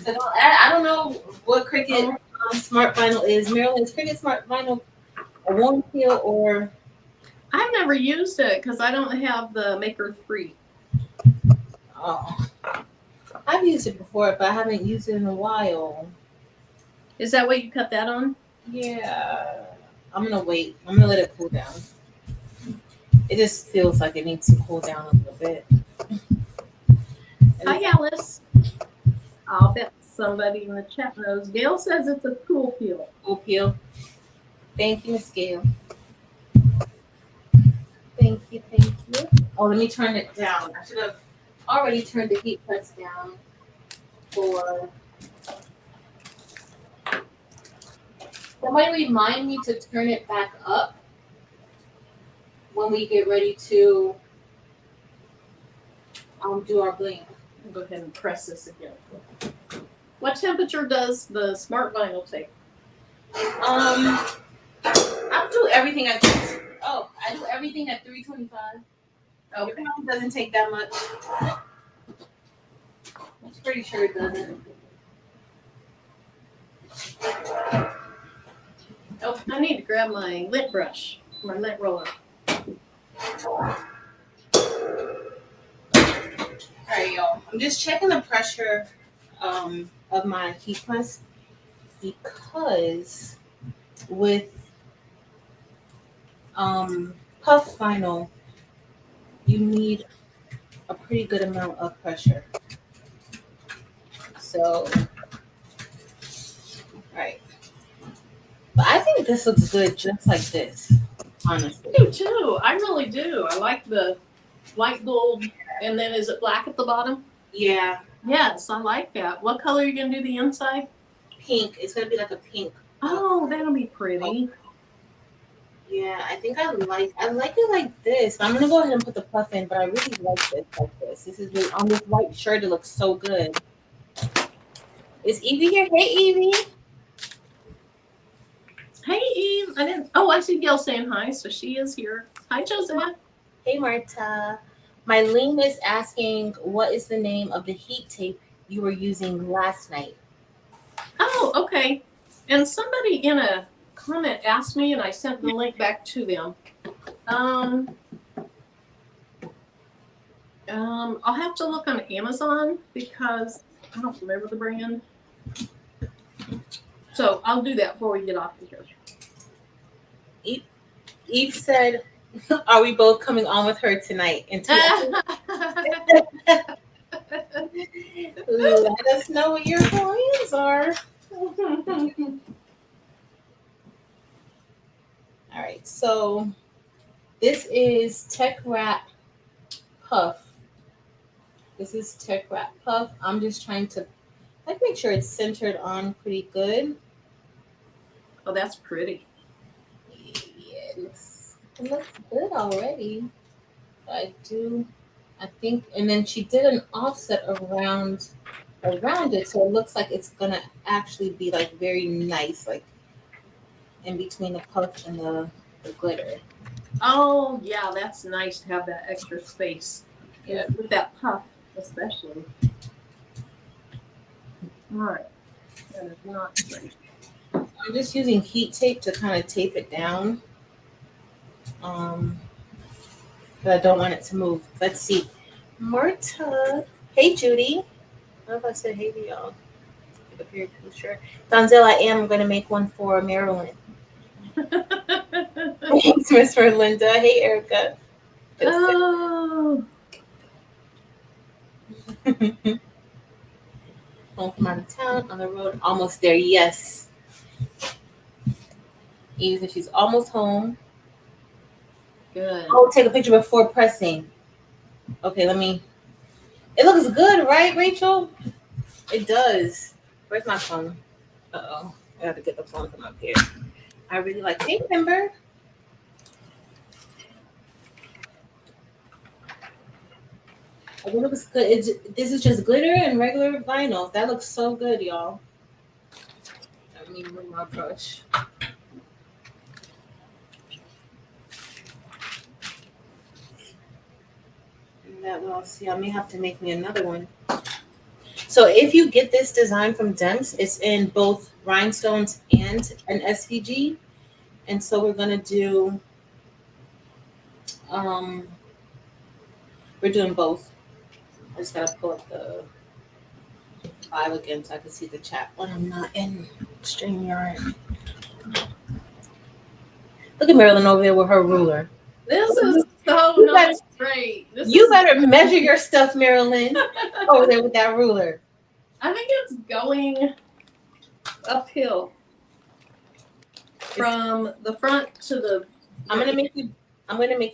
So I don't know what Cricut Smart Vinyl is. Marilyn, is Cricut Smart Vinyl a warm peel or? I've never used it because I don't have the Maker 3. Oh, I've used it before, but I haven't used it in a while. Is that what you cut that on? Yeah. I'm gonna wait. I'm gonna let it cool down. It just feels like it needs to cool down a little bit. Hi, Alice. I'll bet somebody in the chat knows. Gail says it's a cool peel. Cool peel. Thank you, Miss Gail. Thank you. Oh, let me turn it down. I should have already turned the heat press down for. Somebody remind me to turn it back up when we get ready to do our bling. I'll go ahead and press this again. What temperature does the Smart Vinyl take? I do everything at I do everything at 325. Oh, it probably doesn't take that much. I'm pretty sure it doesn't. Oh, I need to grab my lint brush, my lint roller. All right, y'all. I'm just checking the pressure of my heat press because with puff vinyl, you need a pretty good amount of pressure. So, right. But I think this looks good just like this, honestly. I do too. I really do. I like the light gold, and then is it black at the bottom? Yeah, Yes, I like that. What color are you gonna do the inside? pink. It's gonna be like a pink. Oh, that'll be pretty. Yeah, I think I like it like this. I'm gonna go ahead and put the puff in, but I really like this like this. This is really on this white shirt. It looks so good. Is Evie here? Hey, Evie. Hey, Eve. I didn't. Oh, I see Gail saying hi, so she is here. Hi, Josette. Hey, Marta. Mylene is asking, what is the name of the heat tape you were using last night? Oh, okay. And somebody in a comment asked me, and I sent the link back to them. I'll have to look on Amazon because I don't remember the brand. So I'll do that before we get off of here. Eve said, are we both coming on with her tonight? And let us know what your plans are. All right, so this is Tech Wrap Puff. This is Tech Wrap Puff. I'm just trying to make sure it's centered on pretty good. Oh, that's pretty. Yeah, it looks good already. I think, and then she did an offset around it, so it looks like it's gonna actually be like very nice, like in between the puff and the glitter. Oh, yeah, that's nice to have that extra space. Yeah. With that puff, especially. All right. That is not great. I'm just using heat tape to kind of tape it down. But I don't want it to move. Let's see. Marta. Hey, Judy. I don't know if I said hey to y'all. Get up here, sure. Donzel, I am going to make one for Marilyn. Thanks, Miss Linda. Hey, Erica. Oh. Home from out of town, on the road, almost there. Yes. Even she's almost home. Good. Oh, take a picture before pressing. Okay, let me. It looks good, right, Rachel? It does. Where's my phone? Uh-oh. I have to get the phone from up here. I really like. Hey, Timber. It looks good. This is just glitter and regular vinyl. That looks so good, y'all. Let me move my brush. And that will see. I may have to make me another one. So if you get this design from Demps, it's in both rhinestones and an SVG. And so we're gonna do. We're doing both. I just gotta pull up the file again so I can see the chat when I'm not in StreamYard. Look at Marilyn over there with her ruler. This is so not straight. You better measure your stuff, Marilyn, over there with that ruler. I think it's going uphill from the front to the. I'm gonna make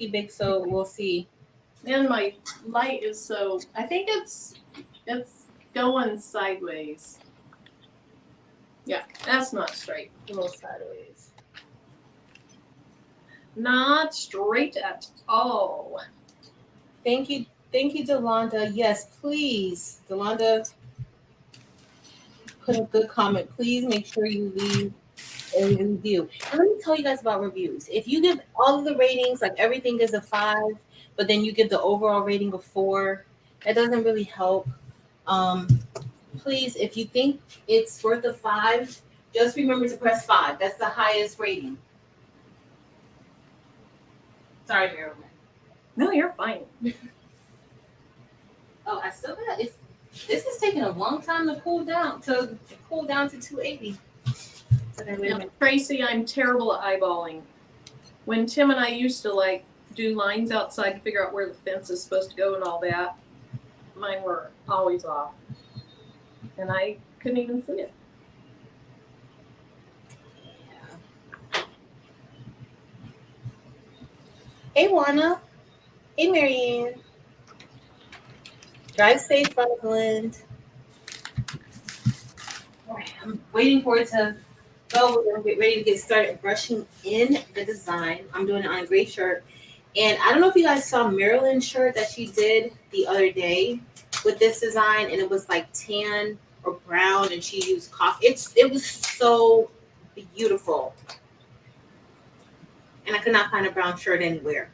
you big, so we'll see. And my light is so. I think it's going sideways. Yeah, that's not straight. A little sideways. Not straight at all. Thank you, Delonda. Yes, please, Delonda. Put a good comment. Please make sure you leave a review. And let me tell you guys about reviews. If you give all of the ratings, like everything is a 5, but then you give the overall rating of 4, that doesn't really help. Please, if you think it's worth a 5, Just remember to press 5. That's the highest rating. Sorry, Marilyn. No, you're fine. Oh, I still got it's. This is taking a long time to cool down to 280. So then wait a Now, minute. Tracy, I'm terrible at eyeballing. When Tim and I used to like do lines outside to figure out where the fence is supposed to go and all that, mine were always off, and I couldn't even see it. Hey, Juana. Hey, Marianne. Drive safe, Rosalind. All right, I'm waiting for it to go. We're gonna get ready to get started brushing in the design. I'm doing it on a gray shirt. And I don't know if you guys saw Marilyn's shirt that she did the other day with this design, and it was like tan or brown, and she used coffee. It was so beautiful, and I could not find a brown shirt anywhere.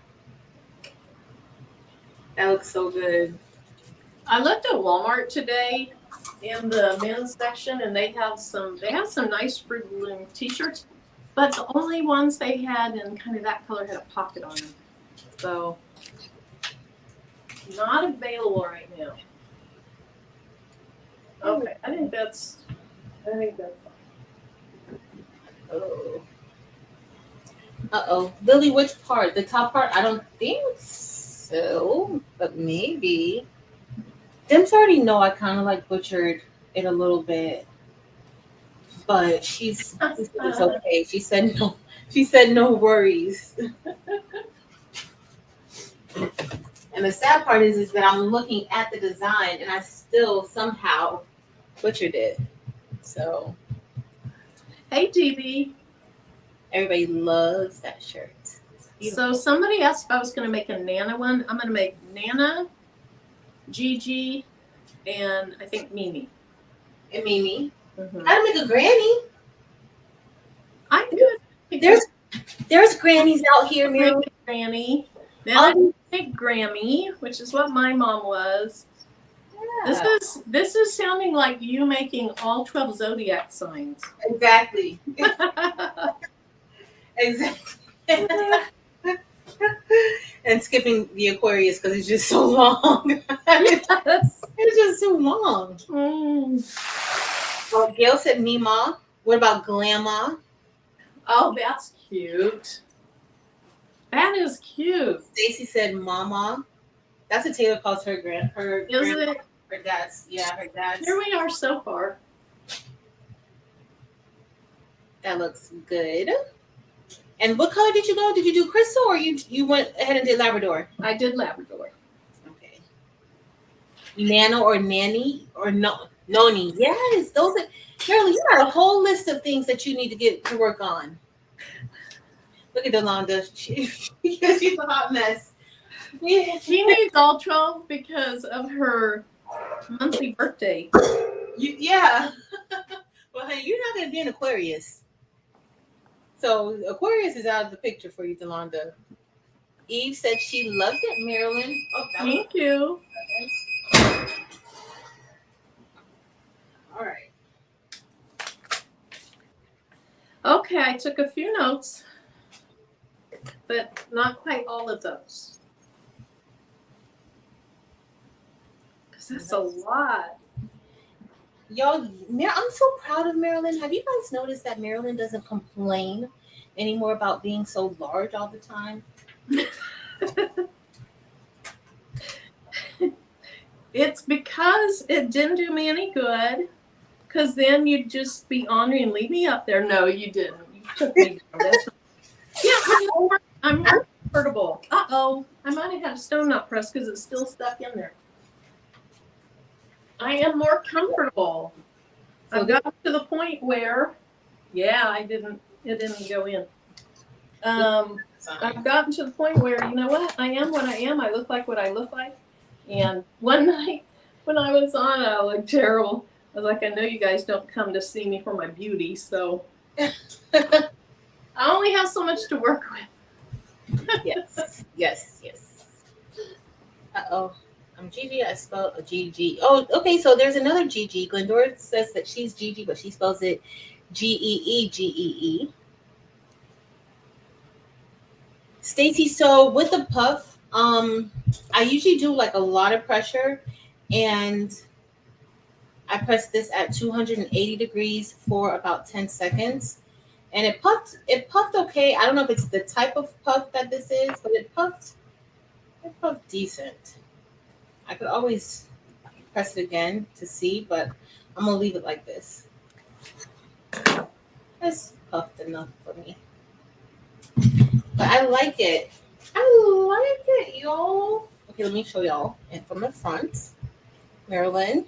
That looks so good. I looked at Walmart today in the men's section, and they have some nice Fruit Loom t-shirts, but the only ones they had in kind of that color had a pocket on them, so not available right now. Okay, I think that's fine. Oh. Uh-oh. Lily, which part? The top part? I don't think so, but maybe. Dims already know I kind of like butchered it a little bit, but she said it's okay. She said no. She said no worries. And the sad part is that I'm looking at the design and I still somehow butchered it. So Hey, DB. everybody loves that shirt. So somebody asked if I was going to make a Nana one. I'm going to make Nana, Gigi, and I think Mimi. And Mimi. Mm-hmm. How to make a granny? I could. There's grannies out here, Marilyn. Granny. Then I make Grammy, which is what my mom was. Yeah. This is sounding like you making all 12 zodiac signs. Exactly. Exactly. And skipping the Aquarius because it's just so long. Yes. It's just too long. Well, Gail said Mima. What about Glamma? Oh, that's cute. That is cute. Stacy said Mama. That's what Taylor calls her it? Her dad's. Yeah, her dad's. Here we are so far. That looks good. And what color did you go? Did you do crystal or you went ahead and did Labrador? I did Labrador. Okay. Nano or Nanny or Noni. Yes, those are Marilyn, you got a whole list of things that you need to get to work on. Look at Yolanda. She's a hot mess. Yeah. She needs all 12 because of her monthly birthday. Yeah. Well, honey, you're not going to be an Aquarius. So Aquarius is out of the picture for you, Yolanda. Eve said she loves it, Marilyn. Oh, thank you. All right. Okay, I took a few notes, but not quite all of those. Because that's a lot. Y'all, I'm so proud of Marilyn. Have you guys noticed that Marilyn doesn't complain anymore about being so large all the time? It's because it didn't do me any good. Because then you'd just be ornery and leave me up there. No, you didn't. You took me down. Yeah, I'm more comfortable. Uh-oh. I might have had a stone nut press because it's still stuck in there. I am more comfortable. So I've got to the point where, it didn't go in. I've gotten to the point where, you know what? I am what I am. I look like what I look like. And one night when I was on, I looked terrible. I was like, I know you guys don't come to see me for my beauty, so I only have so much to work with. Yes. Uh-oh. I'm Gigi. I spelled Gigi. Oh, okay. So there's another Gigi. Glendora says that she's Gigi, but she spells it Geegee. Stacy, so with the puff, I usually do like a lot of pressure, and I press this at 280 degrees for about 10 seconds. And it puffed okay. I don't know if it's the type of puff that this is, but it puffed decent. I could always press it again to see, but I'm gonna leave it like this. That's puffed enough for me. But I like it. I like it, y'all. Okay, let me show y'all. And from the front, Marilyn.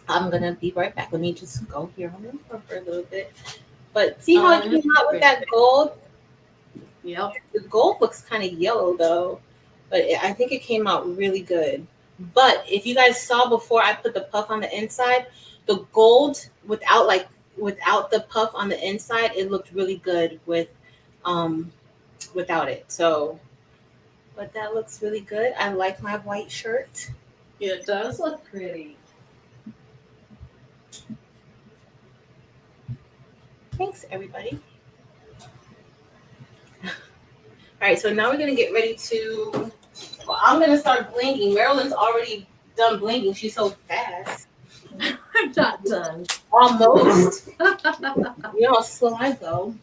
I'm gonna be right back. Let me just go here on the front for a little bit. But see how it came out with that gold? Yep. The gold looks kind of yellow though, but I think it came out really good. But if you guys saw before I put the puff on the inside, the gold without the puff on the inside, it looked really good um without it. So, but that looks really good. I like my white shirt. It does look pretty. Thanks, everybody. All right, so now we're gonna get ready to. Well, I'm gonna start blinging. Marilyn's already done blinging. She's so fast. I'm not done. Almost. You know how slow I go.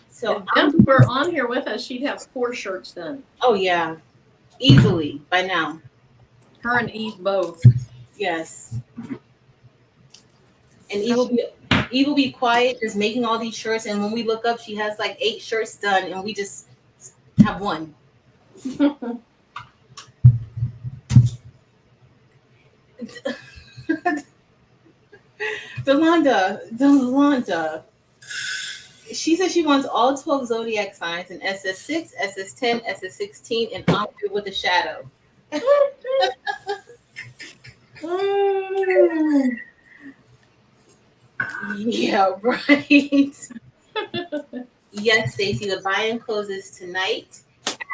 So if Jen were on here with us, she'd have 4 shirts done. Oh yeah, easily by now. Her and Eve both. Yes. And Eve will be quiet, just making all these shirts. And when we look up, she has like 8 shirts done, and we just have one. Delonda. She said she wants all 12 zodiac signs in SS6, SS10, SS16, and Ombre with a shadow. Yeah, right. Yes, Stacey, the buy-in closes tonight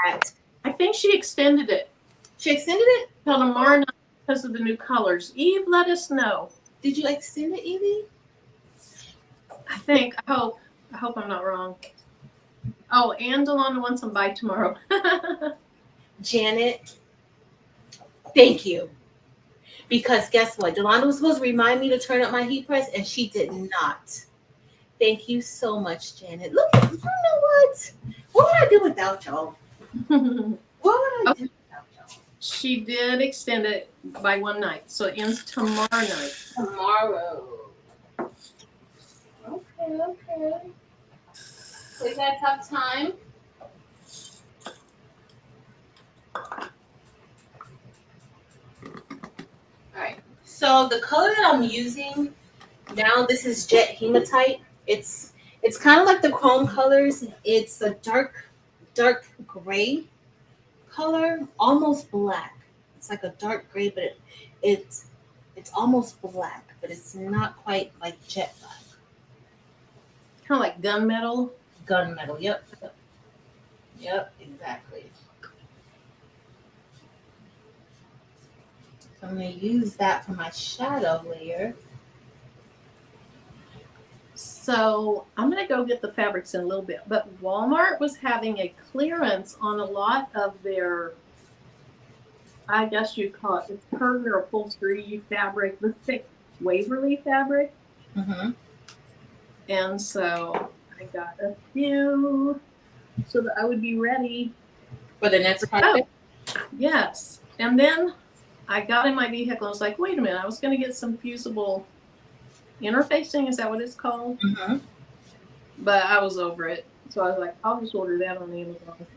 at. I think she extended it She extended it? till tomorrow night because of the new colors. Eve, let us know. Did you extend it, Evie? I think. I hope I'm not wrong. Oh, and Delana wants them by tomorrow. Janet, thank you. Because guess what? Delana was supposed to remind me to turn up my heat press, and she did not. Thank you so much, Janet. Look, you know what? What would I do without y'all? What would I do without y'all? She did extend it by one night, so it ends tomorrow night. Tomorrow. Okay. So you guys have time? Alright. So the color that I'm using now, this is jet hematite. It's kind of like the chrome colors. It's a dark gray color, almost black. It's like a dark gray, but it's almost black, but it's not quite like jet black. Kind of like gunmetal. Gunmetal. Yep, exactly. So I'm going to use that for my shadow layer. So I'm going to go get the fabrics in a little bit. But Walmart was having a clearance on a lot of their, I guess you'd call it, it's curved or upholstery fabric, the thick Waverly fabric. Mm-hmm. And so I got a few so that I would be ready For the next carpet? Yes. And then I got in my vehicle and was like, wait a minute, I was going to get some fusible interfacing. Is that what it's called? Mm-hmm. But I was over it. So I was like, I'll just order that on Amazon.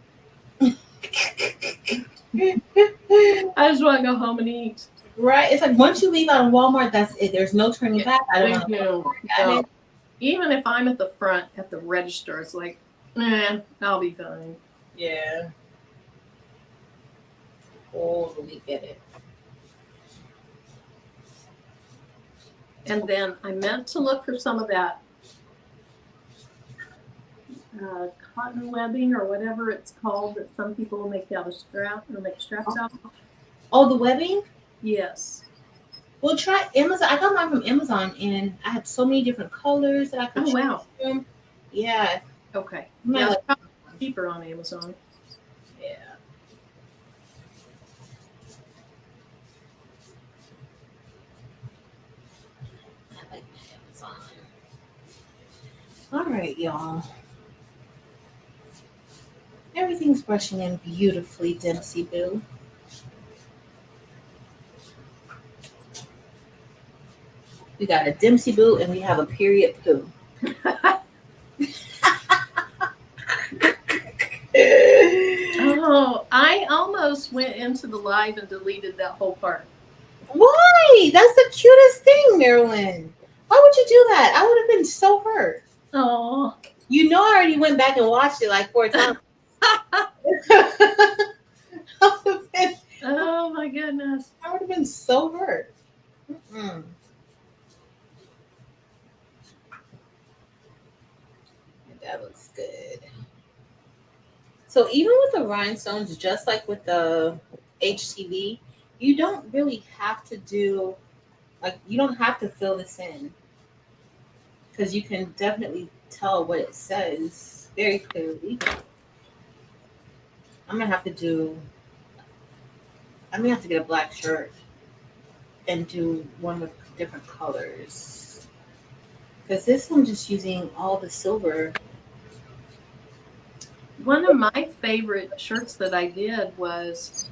I just want to go home and eat. Right. It's like once you leave out of Walmart, that's it. There's no turning back. I don't know. No. Even if I'm at the front at the register, it's like, I'll be fine. Yeah. Totally get it. And then I meant to look for some of that cotton webbing or whatever it's called that some people make out of strap or make straps out of. Oh, the webbing? Yes. Well, try Amazon. I got mine from Amazon, and I had so many different colors that I could Oh, choose wow. from. Yeah, Okay. I might Yeah, it's like. probably cheaper on Amazon. Yeah, I like Amazon. All right, y'all. Everything's brushing in beautifully, Dempsey Boo. We got a Dempsey Boo, and we have a period poo. Oh, I almost went into the live and deleted that whole part. Why? That's the cutest thing, Marilyn. Why would you do that? I would have been so hurt. Oh. You know, I already went back and watched it like 4 times. I would have been, Oh my goodness. I would have been so hurt. Mm-mm. That looks good. So even with the rhinestones, just like with the HTV, you don't really have to do you don't have to fill this in because you can definitely tell what it says very clearly. I'm gonna have to do. I'm gonna have to get a black shirt and do one with different colors because this one just using all the silver. One of my favorite shirts that I did was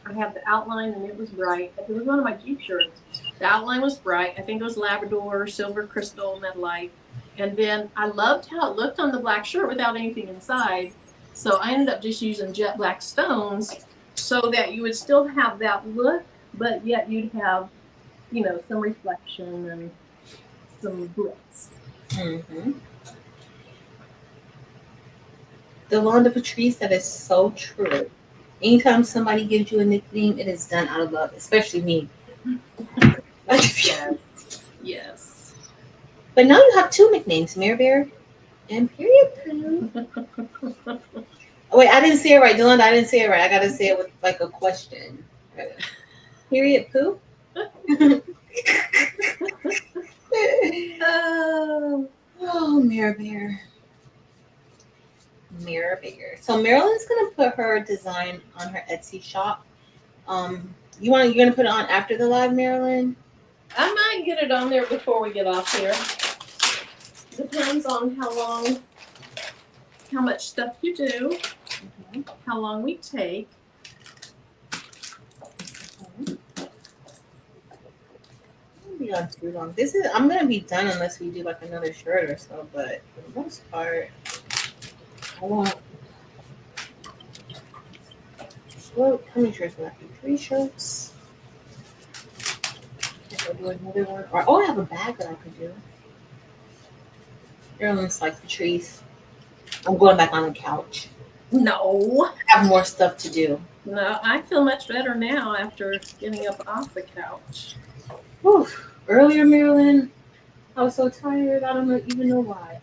I have the outline and it was bright. It was one of my Jeep shirts. The outline was bright. I think it was Labrador, silver crystal, metalite. And then I loved how it looked on the black shirt without anything inside. So I ended up just using jet black stones so that you would still have that look, but yet you'd have, some reflection and some glitz. Mm-hmm. Delonda Patrice, that is so true. Anytime somebody gives you a nickname, it is done out of love, especially me. Yes. Yes. But now you have two nicknames, Mare Bear and Period Poo. Oh, wait, I didn't say it right, Delonda. I didn't say it right. I gotta say it with like a question. Period Poo. Oh. Oh, Mare Bear. Mare Bear. So Marilyn's gonna put her design on her Etsy shop. You're gonna put it on after the live, Marilyn? I might get it on there before we get off here. Depends on how much stuff you do, how long we take. Be on too long. I'm gonna be done unless we do like another shirt or so, but for the most part, I want how many shirts will I do? 3 shirts. If I do another one. Or I have a bag that I could do. Everyone's like Patrice. I'm going back on the couch. No. I have more stuff to do. No, I feel much better now after getting up off the couch. Whew. Earlier, Marilyn, I was so tired. I don't even know why.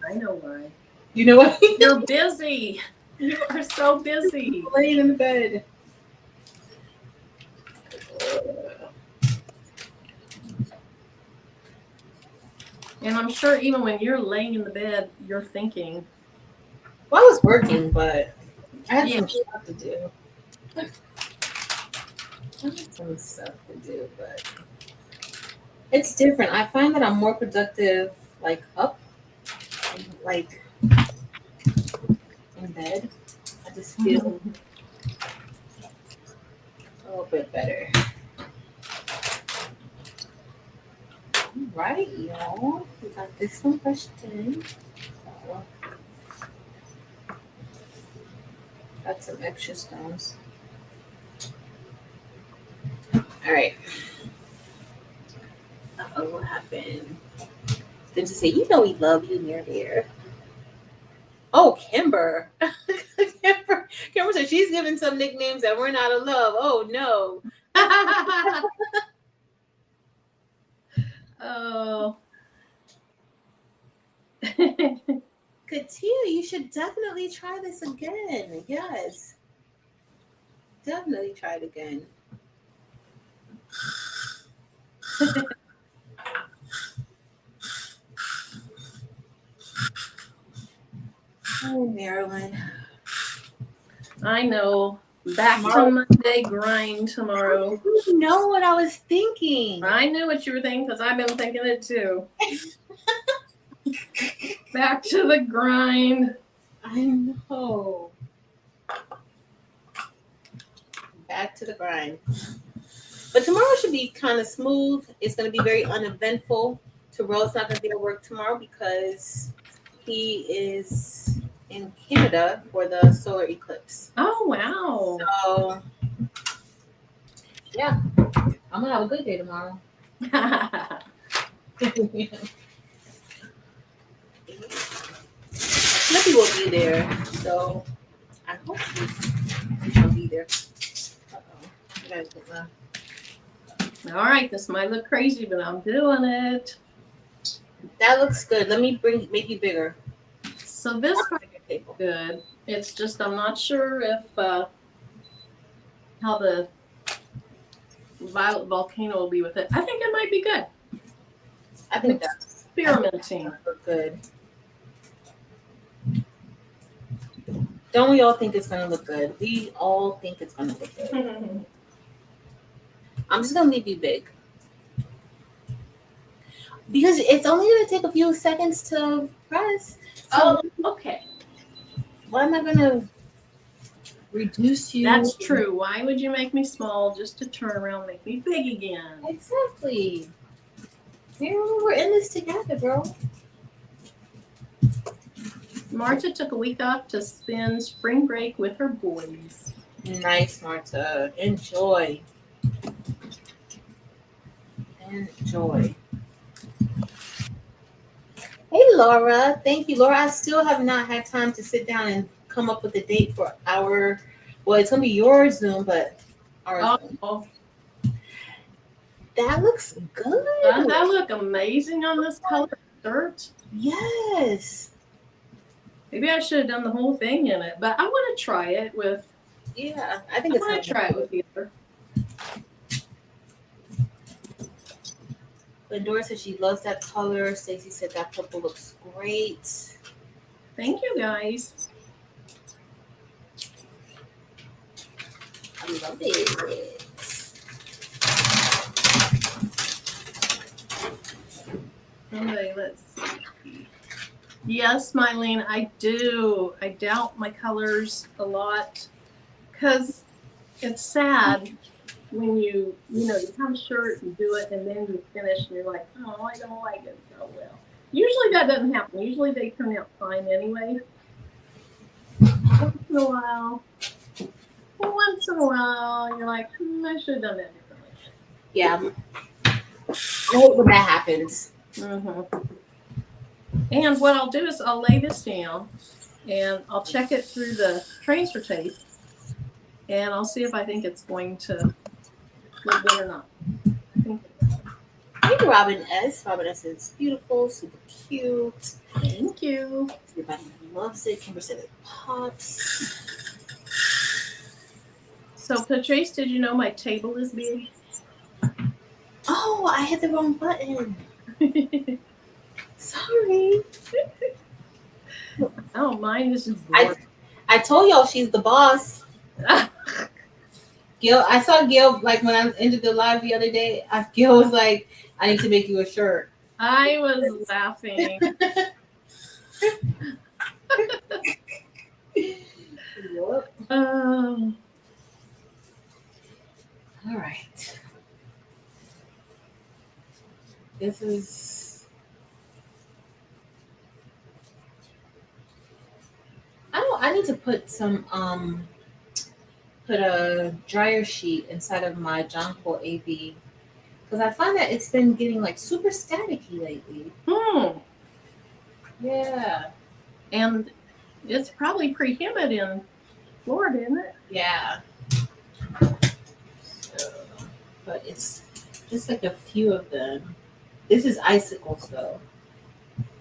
I know why. You know what? You're busy. You are so busy. Laying in the bed. And I'm sure even when you're laying in the bed, you're thinking. Well, I was working, but I had some stuff to do. I had some stuff to do, but it's different. I find that I'm more productive, like up, like in bed. I just feel a little bit better. All right, y'all. We got this one brushed in. Got some extra stones. All right. What happened? Did you say, we love you near there? Oh, Kimber. Kimber said she's giving some nicknames that we're not in love. Oh, no. Oh. Katia, you should definitely try this again. Yes. definitely try it again. Oh, Marilyn. I know. Back to Tomorrow, Monday grind tomorrow. you know what I was thinking. I knew what you were thinking because I've been thinking it too. Back to the grind. I know. Back to the grind. But tomorrow should be kind of smooth. It's going to be very uneventful. Terrell's not going to be at work tomorrow because he is in Canada for the solar eclipse. Oh, wow. So, yeah, I'm going to have a good day tomorrow. Slippy will be there. So, I hope she'll be there. Uh-oh. I gotta put my- All right, this might look crazy, but I'm doing it. That looks good. Let me make you bigger. So this part is good. It's just I'm not sure if how the violet volcano will be with it. I think it might be good. I think that's Experimenting. good. Don't we all think it's gonna look good? We all think it's gonna look good. I'm just gonna leave you big. Because it's only gonna take a few seconds to press. So Okay. why am I gonna reduce you? That's true. Why would you make me small just to turn around and make me big again? Exactly. We're in this together, girl. Marta took a week off to spend spring break with her boys. Nice, Marta. Enjoy. Enjoy. Hey, Laura. Thank you, Laura. I still have not had time to sit down and come up with a date for our. Well, it's gonna be your Zoom, but our Zoom. Oh, That looks good. doesn't that look amazing on this color shirt? Yes. Maybe I should have done the whole thing in it, but I want to try it with. Yeah, I think I it's want to try it with the other. Glendora said she loves that color. Stacey said that purple looks great. Thank you, guys. I love it. Okay, let's see. Yes, Mylene, I do. I doubt my colors a lot because it's sad when you have a shirt and do it and then you finish and you're like, oh, I don't like it so well. Usually that doesn't happen. Usually they turn out fine anyway. Once in a while, you're like, I should have done that differently. Yeah. I hate when that happens. Mm-hmm. And what I'll do is I'll lay this down and I'll check it through the transfer tape and I'll see if I think it's going to look good or not. Hey, Robin S. Robin S is beautiful, super cute. Thank you. Everybody loves it. Kimber said it pops. So, Patrice, did you know my table is big? Oh, I hit the wrong button. Sorry. Oh, mine is boring. I told y'all she's the boss. Gil, I saw Gil like when I ended the live the other day. Gil was like, "I need to make you a shirt." I was laughing. Yep. All right. This is. I need to put some put a dryer sheet inside of my Jonquil AV because I find that it's been getting like super staticky lately. Yeah. And it's probably pretty humid in Florida, isn't it? Yeah. So, but it's just like a few of them. This is icicles though.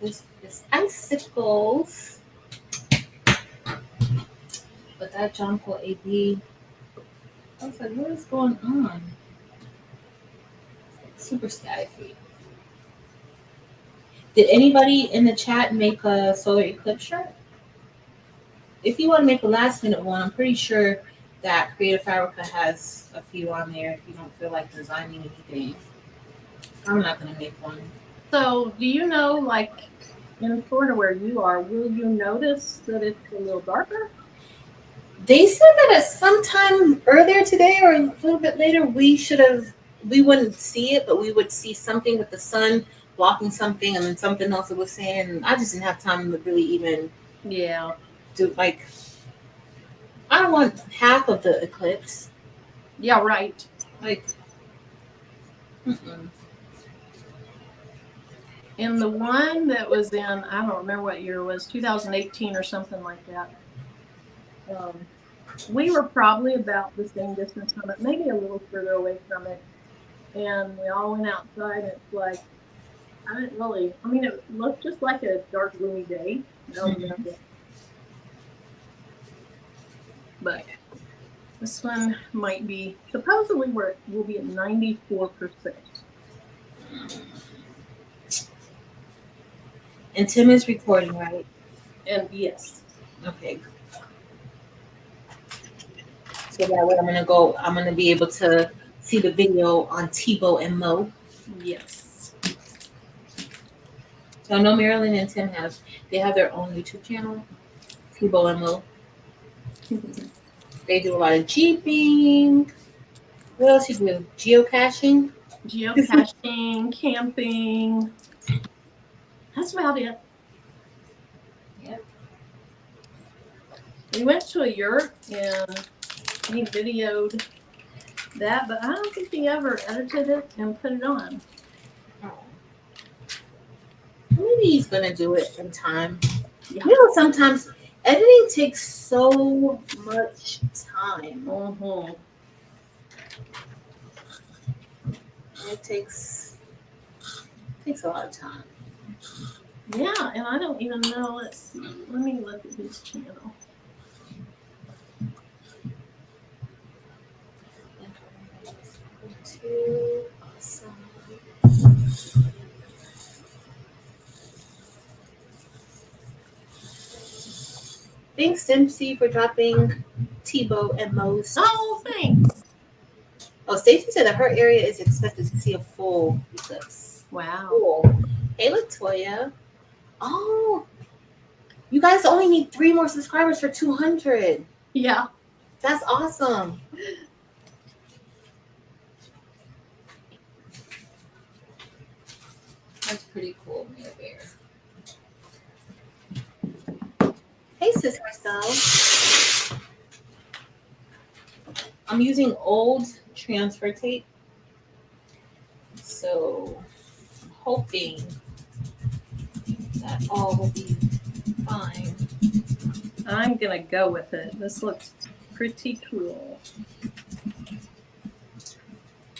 This is icicles. But that Jonquil AB, I was like, what is going on? Super static. Did anybody in the chat make a solar eclipse shirt? If you want to make a last minute one, I'm pretty sure that Creative Fabrica has a few on there if you don't feel like designing anything. I'm not going to make one. So, do you know, like in Florida where you are, will you notice that it's a little darker? They said that at some time earlier today or a little bit later, we wouldn't see it, but we would see something with the sun blocking something and then something else it was saying. I just didn't have time to really even do, like, I don't want half of the eclipse. Yeah, right. Like, mm-mm. And the one that was in, I don't remember what year it was, 2018 or something like that. We were probably about the same distance from it, maybe a little further away from it. And we all went outside, and it's like, it looked just like a dark, gloomy day. But this one might be, supposedly we'll be at 94%. And Tim is recording, right? And yes. Okay. So that way I'm gonna be able to see the video on Tebow and Mo. Yes. So I know Marilyn and Tim have their own YouTube channel, Tebow and Mo. They do a lot of jeeping. What else you do? Geocaching. Geocaching, camping. That's about it. Yep. We went to a yurt and he videoed that, but I don't think he ever edited it and put it on. Oh. Maybe he's gonna do it in time. Yeah. You know, sometimes editing takes so much time. Mm-hmm. It takes a lot of time. Yeah, and I don't even know. Let's see. Let me look at his channel. Thanks, Dempsey, for dropping Tebow and Mo's. Oh, thanks. Oh, Stacy said that her area is expected to see a full eclipse. Wow. Cool. Hey, Latoya. Oh, you guys only need 3 more subscribers for 200. Yeah. That's awesome. That's pretty cool, Mia Bear. Hey, Sis Marcel. I'm using old transfer tape. So I'm hoping that all will be fine. I'm going to go with it. This looks pretty cool.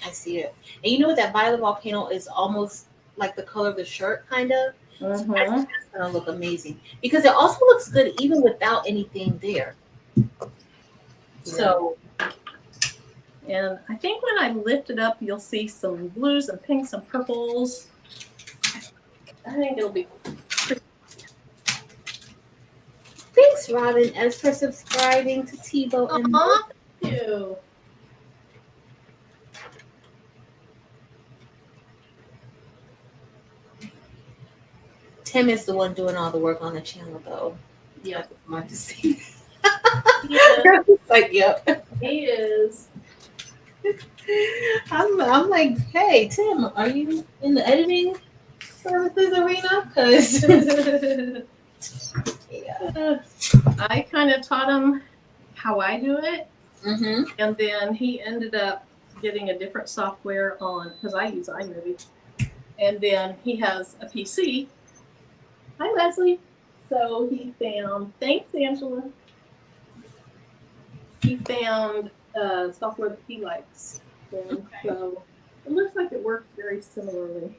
I see it. And you know what? That violet volcano is almost like the color of the shirt, kind of. Mm-hmm. So I think that's going to look amazing. Because it also looks good even without anything there. Yeah. So. And I think when I lift it up, you'll see some blues and pinks and purples. I think it'll be pretty. Thanks, Robin S, for subscribing to Tebow and Mo. Thank you. Tim is the one doing all the work on the channel, though. Yeah. I want to see. Yeah. Like, yep. He is. I'm like, hey, Tim, are you in the editing services arena? Because yeah. I kind of taught him how I do it. Mm-hmm. And then he ended up getting a different software on, because I use iMovie. And then he has a PC. Hi, Leslie. So he found, thanks, Angela. He found software that he likes. And so it looks like it works very similarly.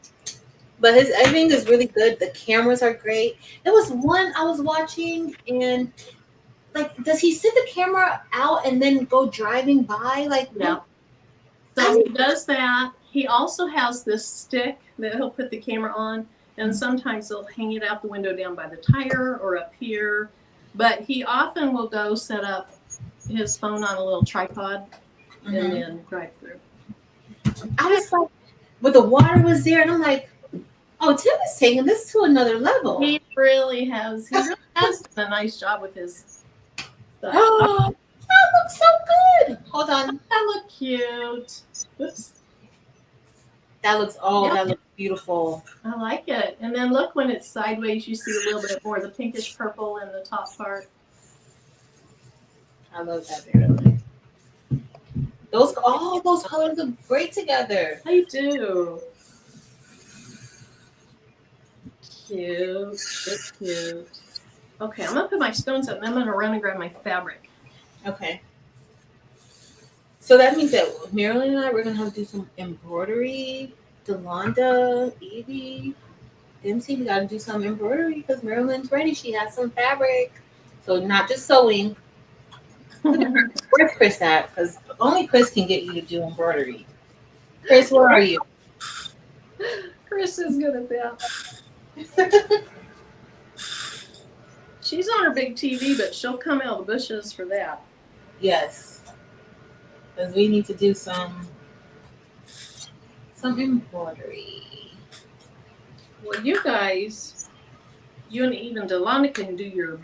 But his editing is really good. The cameras are great. There was one I was watching, and like, does he sit the camera out and then go driving by? Like, Yeah. So he does that. He also has this stick that he'll put the camera on, and sometimes he'll hang it out the window down by the tire or up here. But he often will go set up his phone on a little tripod and then drive through. I was like, but the water was there, and I'm like, oh, Tim is taking this to another level. He really has. He really has done a nice job with his stuff. Oh, that looks so good. Hold on. That look cute. Oops. That looks that looks beautiful. I like it. And then look, when it's sideways, you see a little bit more of the pinkish purple in the top part. I love that, Marilyn. Those colors look great together. They do. Cute. It's cute. Okay, I'm gonna put my stones up and I'm gonna run and grab my fabric. Okay. So that means that Marilyn and I, we're gonna have to do some embroidery. Delonda, Evie, Dempsey, we gotta do some embroidery because Marilyn's ready. She has some fabric. So not just sewing. Where's Chris at? Because only Chris can get you to do embroidery. Chris, where are you? Chris is good at that. She's on her big TV, but she'll come out of the bushes for that. Yes. Because we need to do some embroidery. Well, you guys, you and even Delana can do your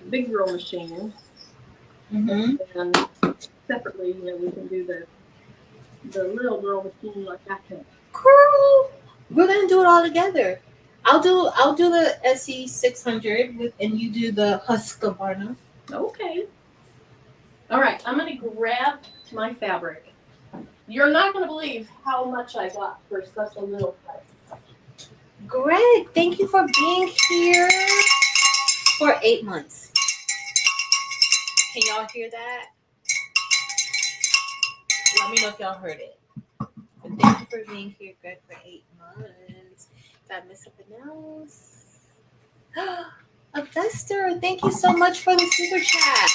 big girl machine. And separately, we can do the little girl machine like that. Girl, we're gonna do it all together. I'll do the SE 600 and you do the Husqvarna. Okay. All right, I'm gonna grab my fabric. You're not gonna believe how much I got for such a little price. Greg, thank you for being here for 8 months. Can y'all hear that? Let me know if y'all heard it. But thank you for being here, Greg, for 8 months. Did I miss something else? Augusta, thank you so much for the super chat.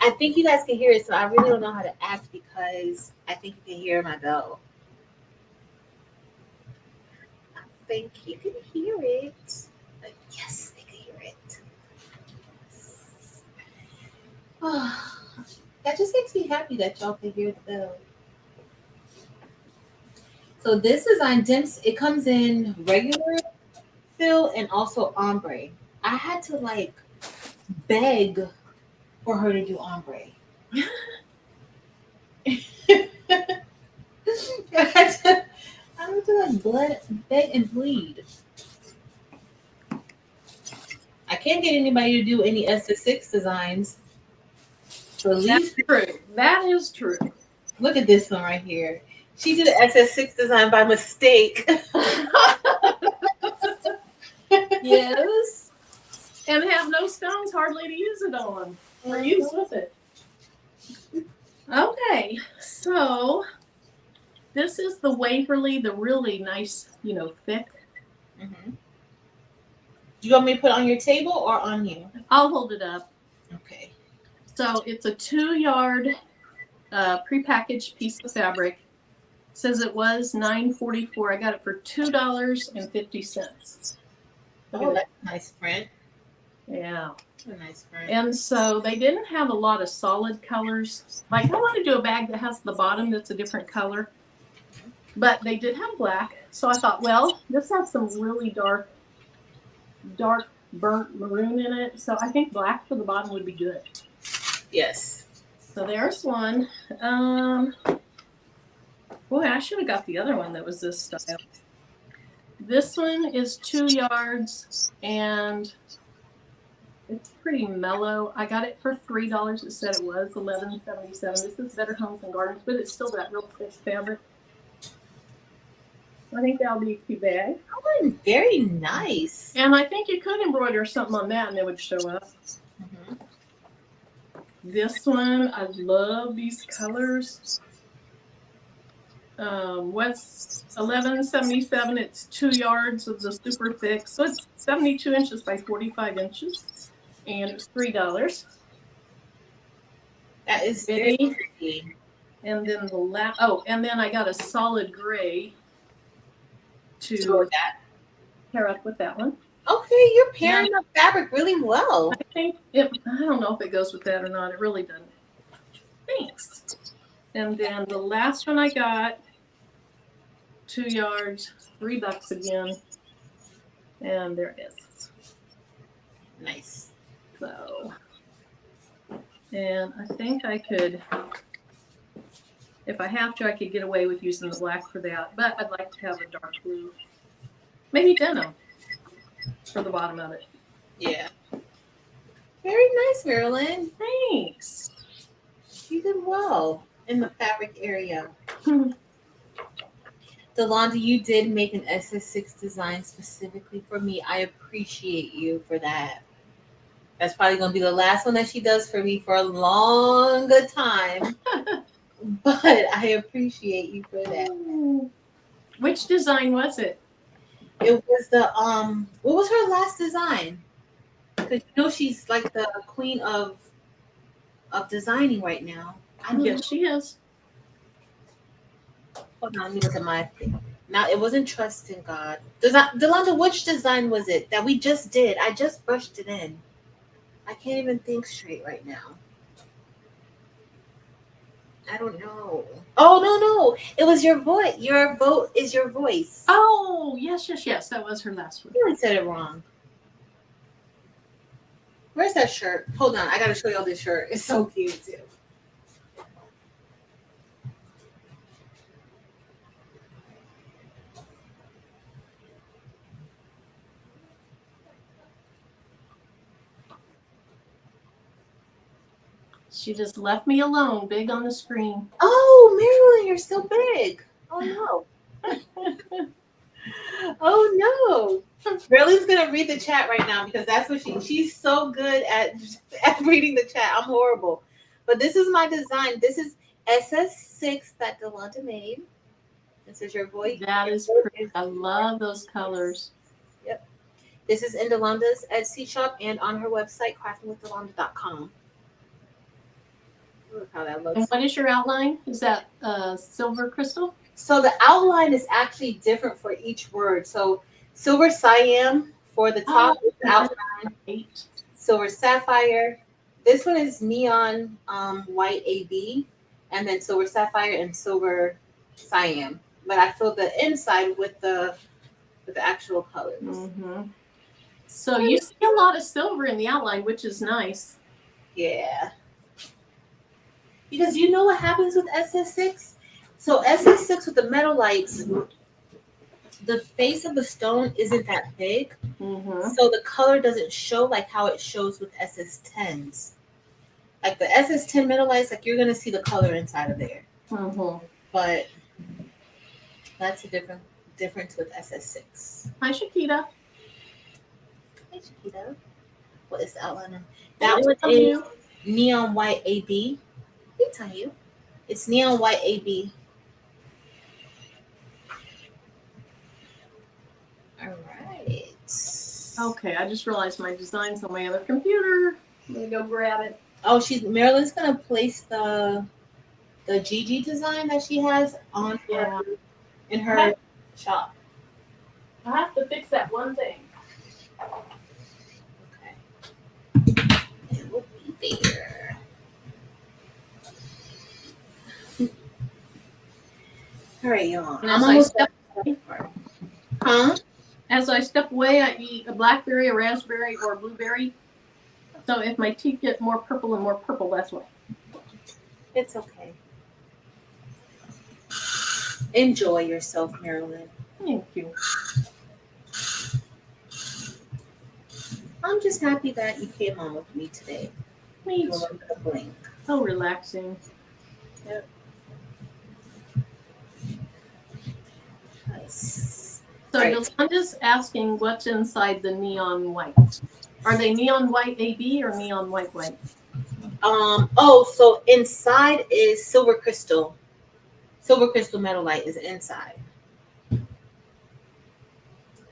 I think you guys can hear it, so I really don't know how to act because I think you can hear my bell. I think you can hear it. Yes, they can hear it. Oh, that just makes me happy that y'all can hear the bell. So this design, it comes in regular fill and also ombre. I had to beg for her to do ombre. I had to beg and bleed. I can't get anybody to do any SS6 designs. So at least that's true. That is true. Look at this one right here. She did an SS6 design by mistake. Yes. And have no stones hardly to use it on or use with it. Okay, so this is the Waverly, the really nice, thick. Do you want me to put it on your table or on you? I'll hold it up. Okay. So it's a 2-yard prepackaged piece of fabric. It says it was $9.44. I got it for $2.50. Oh, that's a nice print. Yeah. That's a nice print. And so they didn't have a lot of solid colors. Like I want to do a bag that has the bottom that's a different color. But they did have black. So I thought, well, this has some really dark burnt maroon in it. So I think black for the bottom would be good. Yes. So there's one. Boy, I should have got the other one that was this style. This one is 2 yards and it's pretty mellow. I got it for $3. It said it was $11.77. This is Better Homes and Gardens, but it's still that real thick fabric. I think that'll be a cute bag. Oh, very nice. And I think you could embroider something on that and it would show up. This one, I love these colors. Was 1177. It's 2 yards of the super thick, so it's 72 inches by 45 inches, and it was $3. That is very Okay. pretty. And then and then I got a solid gray To go to with that. pair up with that one. Okay, you're And pairing up fabric really well. I think I don't know if it goes with that or not. It really doesn't. Thanks. And then the last one I got, 2 yards, $3 again. And there it is. Nice. So, and I think I could, if I have to, I could get away with using the black for that. But I'd like to have a dark blue, maybe denim for the bottom of it. Yeah. Very nice, Marilyn. Thanks. You did well in the fabric area. Delonda, you did make an SS6 design specifically for me. I appreciate you for that. That's probably going to be the last one that she does for me for a long time. But I appreciate you for that. Which design was it? It was the what was her last design? Because you know she's like the queen of designing right now. Yes, she is. Hold on, let me look at my thing. Now it wasn't Trust in God. Delonda, which design was it that we just did? I just brushed it in. I can't even think straight right now. I don't know. Oh no, it was your voice. Your vote is your voice. Oh, yes. That was her last one. You really said it wrong. Where's that shirt? Hold on, I gotta show y'all this shirt. It's so cute too. She just left me alone, big on the screen. Oh, Marilyn, you're so big. Oh no. Oh no. Marilyn's gonna read the chat right now because that's what she's so good at reading the chat. I'm horrible. But this is my design. This is SS6 that Delonda made. This is your voice. That is pretty. I love those colors. Yep. This is in Delonda's Etsy shop and on her website, craftingwithdelonda.com. Look how that looks. And what is your outline? Is that silver crystal? So the outline is actually different for each word. So silver cyan for the top is the outline. 8. Silver sapphire. This one is neon white AB, and then silver sapphire and silver cyan. But I filled the inside with the actual colors. Mm-hmm. So you see a lot of silver in the outline, which is nice. Yeah. Because you know what happens with SS6? So SS6 with the metal lights, the face of the stone isn't that big. Mm-hmm. So the color doesn't show like how it shows with SS10s. Like the SS10 metal lights, like you're going to see the color inside of there. Mm-hmm. But that's a difference with SS6. Hi, Shakita. Hey, Chiquita. What is the outline? That one is neon white AB. Let me tell you. It's neon white AB. All right. Okay, I just realized my design's on my other computer. I'm gonna go grab it. Oh, Marilyn's gonna place the Gigi design that she has on in her shop. I have to fix that one thing. Okay. It will be there. All right, y'all. As I step away, I eat a blackberry, a raspberry, or a blueberry. So if my teeth get more purple and more purple, that's why. It's okay. Enjoy yourself, Marilyn. Thank you. I'm just happy that you came on with me today. Me too. Bling. So relaxing. Yep. Nice. So Yolanda's asking what's inside the neon white. Are they neon white AB or neon white white? So inside is silver crystal. Silver crystal metal light is inside.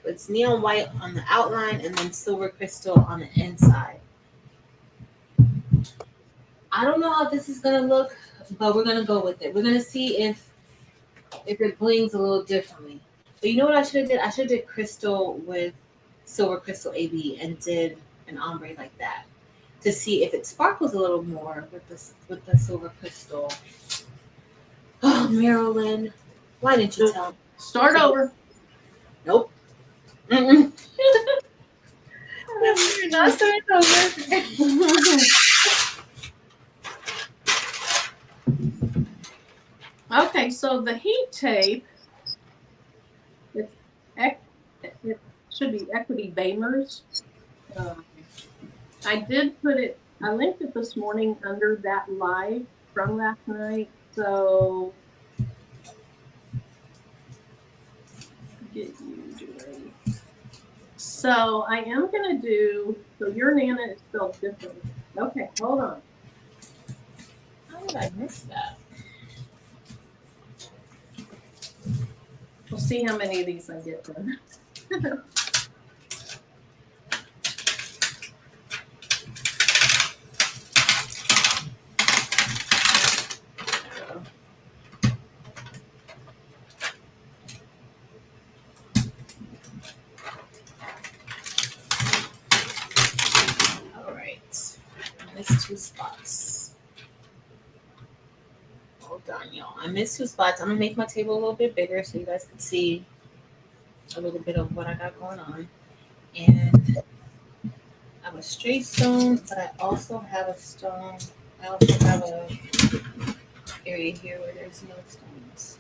It's neon white on the outline and then silver crystal on the inside. I don't know how this is gonna look, but we're gonna go with it. We're gonna see if it blings a little differently. But you know what I should have did? I should have did crystal with silver crystal AB and did an ombre like that to see if it sparkles a little more with the silver crystal. Oh, Marilyn, why didn't you tell me? Start over. Nope. Mm-mm. You're not starting over. Okay, so the heat tape, it should be Equity Bamers. I did put it, I linked it this morning under that live from last night. So get you ready. So I am going to do, so your Nana is spelled differently. Okay, hold on. How did I miss that? We'll see how many of these I get done. All right. I missed 2 spots. Hold on, y'all. I missed 2 spots. I'm gonna make my table a little bit bigger so you guys can see a little bit of what I got going on. And I have a straight stone, but I also have a stone. I also have a area here where there's no stones.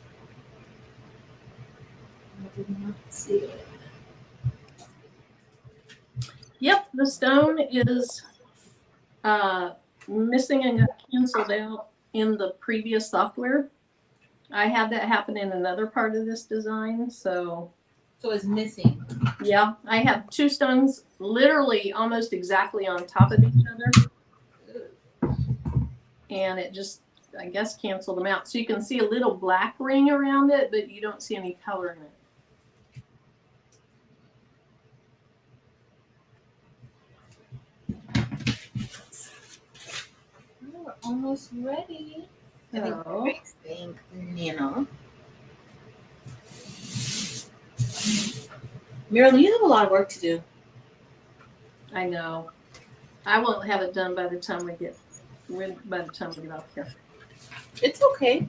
I did not see it. Yep, the stone is missing and got canceled out in the previous software. I had that happen in another part of this design, so it's missing. Yeah, I have 2 stones literally almost exactly on top of each other. And it just, I guess, canceled them out. So you can see a little black ring around it, but you don't see any color in it. We're almost ready. So, Thank Nana. Marilyn, you have a lot of work to do. I know. I won't have it done by the time we get off here. It's okay.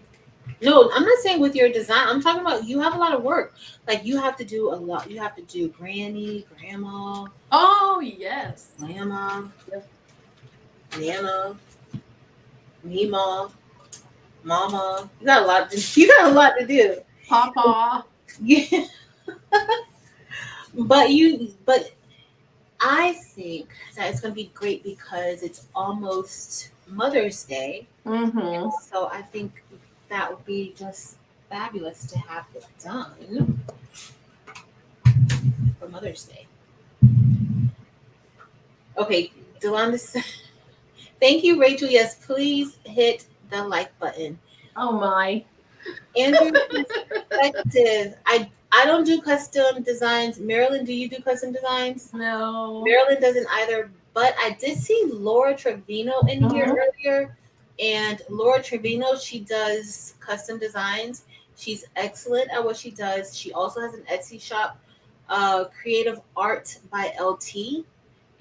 No, I'm not saying with your design. I'm talking about you have a lot of work. Like you have to do a lot. You have to do granny, grandma. Oh yes. Grandma. Yep. Nana. Mima. Mama. You got a lot to do. Papa. Yeah. But I think that it's going to be great because it's almost Mother's Day. Mm-hmm. So I think that would be just fabulous to have it done for Mother's Day. Okay, Delonda, thank you, Rachel. Yes, please hit the like button. Oh my. Andrew, perspective. I don't do custom designs. Marilyn, do you do custom designs? No. Marilyn doesn't either, but I did see Laura Trevino in here earlier. And Laura Trevino, she does custom designs. She's excellent at what she does. She also has an Etsy shop, Creative Art by LT,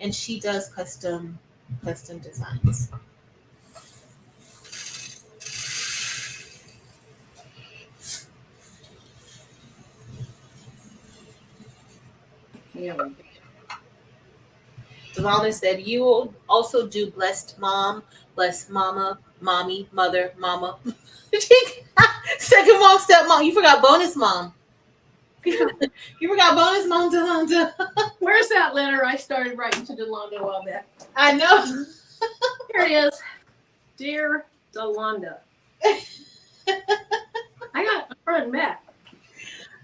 and she does custom designs. Yeah. Delana said, you will also do blessed mom, blessed mama, mommy, mother, mama. Second mom, stepmom. You forgot bonus mom. You forgot bonus mom, Delonda. Where's that letter I started writing to Delonda a while back? I know. Here it is. Dear Delonda. I got the front and back.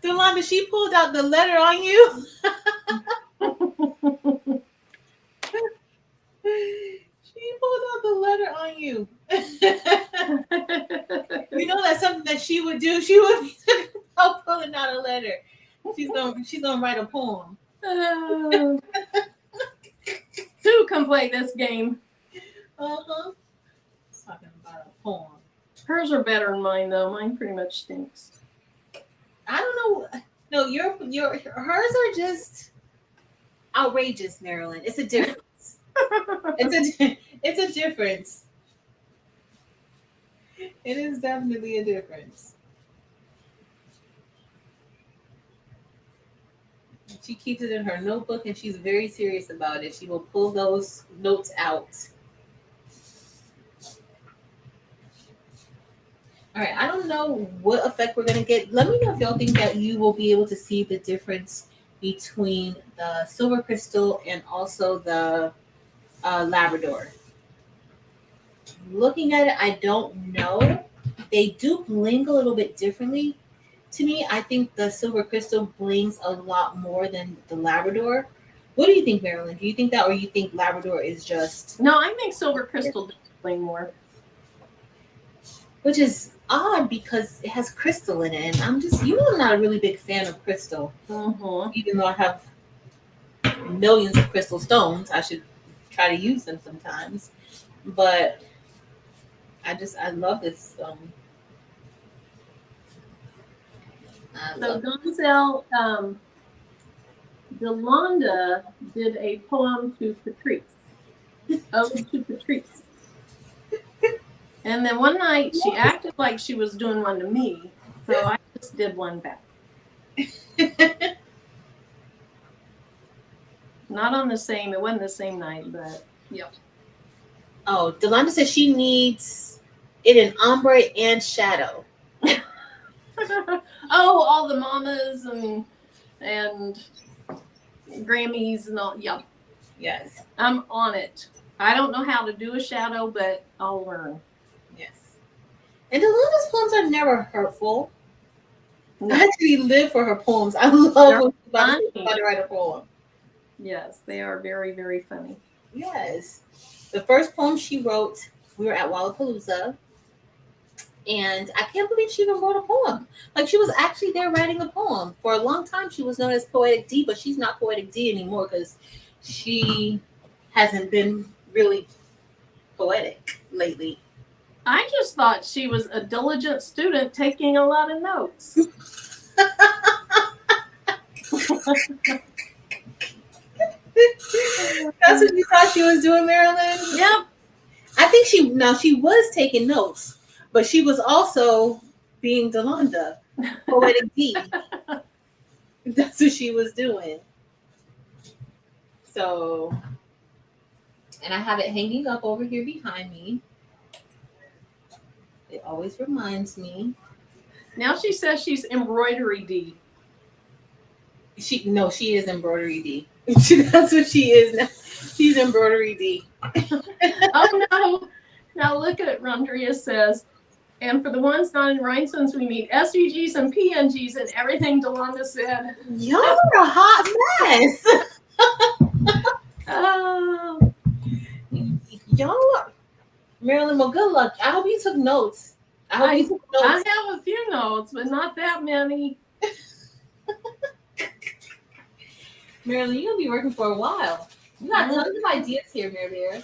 Delonda, she pulled out the letter on you. She pulled out the letter on you. You know that's something that she would do. She would be talking about pulling out a letter. She's gonna write a poem. Who can play this game? Uh-huh. Talking about a poem. Hers are better than mine, though. Mine pretty much stinks. I don't know. No, hers are just outrageous, Marilyn. It's a difference. It's a difference. It is definitely a difference. She keeps it in her notebook and she's very serious about it. She will pull those notes out. All right, I don't know what effect we're going to get. Let me know if y'all think that you will be able to see the difference between the silver crystal and also the Labrador. Looking at it, I don't know. They do bling a little bit differently. To me, I think the silver crystal blings a lot more than the Labrador. What do you think, Marilyn? Do you think that, or you think Labrador is just? No, I think silver crystal does bling more. Which is odd because it has crystal in it, and I'm not a really big fan of crystal. Mm-hmm. Even though I have millions of crystal stones, I should try to use them sometimes. But I love this stone. So Gonzelle Delonda did a poem to Patrice. Ode to Patrice. And then one night she acted like she was doing one to me, so I just did one back. Not on the same, it wasn't the same night, but yep. Oh, Delonda says she needs it in ombre and shadow. Oh, all the mamas and Grammys and all. Yep. Yes. I'm on it. I don't know how to do a shadow, but I'll learn. Yes. And Delonda's poems are never hurtful. No. I actually live for her poems. I love when she's about to write a poem. Yes, they are very, very funny. Yes. The first poem she wrote, we were at Wallapalooza. And I can't believe she even wrote a poem. Like, she was actually there writing a poem. For a long time, she was known as Poetic D, but she's not Poetic D anymore because she hasn't been really poetic lately. I just thought she was a diligent student taking a lot of notes. That's what you thought she was doing, Marilyn? Yep. I think she was taking notes. But she was also being Delonda, Poetic D. That's what she was doing. So, and I have it hanging up over here behind me. It always reminds me. Now she says she's embroidery D. She is embroidery D. That's what she is now. She's embroidery D. Oh no! Now look at it. Rondria says. And for the ones not in Rhinestones, we need SVGs and PNGs and everything Delonda said. Y'all are a hot mess. Y'all are. Marilyn, well, good luck. I hope you took notes. I have a few notes, but not that many. Marilyn, you'll be working for a while. You got tons of ideas here, Mary.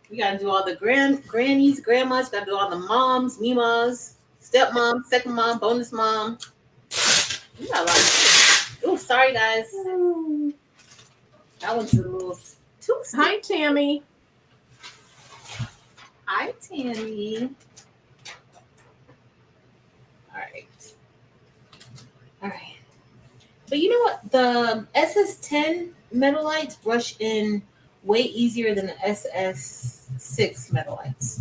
We gotta do all the grannies, grandmas. Gotta do all the moms, mimas, stepmom, second mom, bonus mom. You got a lot of. Oh, sorry guys. That one's a little too stiff. Hi, Tammy. Hi, Tammy. All right. But you know what? The SS10 metal lights brush in way easier than the SS6 metal lights.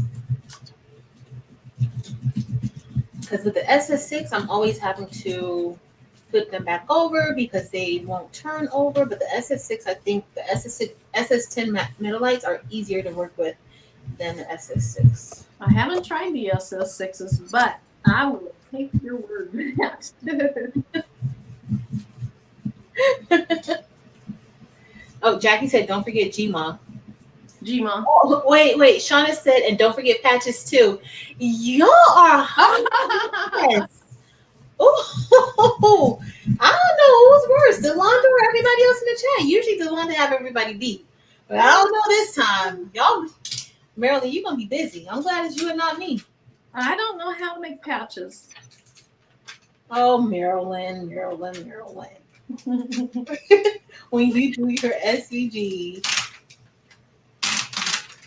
Because with the SS6, I'm always having to flip them back over because they won't turn over. But the SS6, I think the SS10 metal lights are easier to work with than the SS6. I haven't tried the SS6s, but I will take your word for that. Oh, Jackie said, don't forget Gma. Gma. Oh, wait. Shauna said, and don't forget patches too. Y'all are hot. Oh, I don't know who's worse, Delonda or everybody else in the chat. Usually Delonda have everybody beat, but I don't know this time. Y'all, Marilyn, you're gonna be busy. I'm glad it's you and not me. I don't know how to make patches. Oh, Marilyn. When you do your SVG,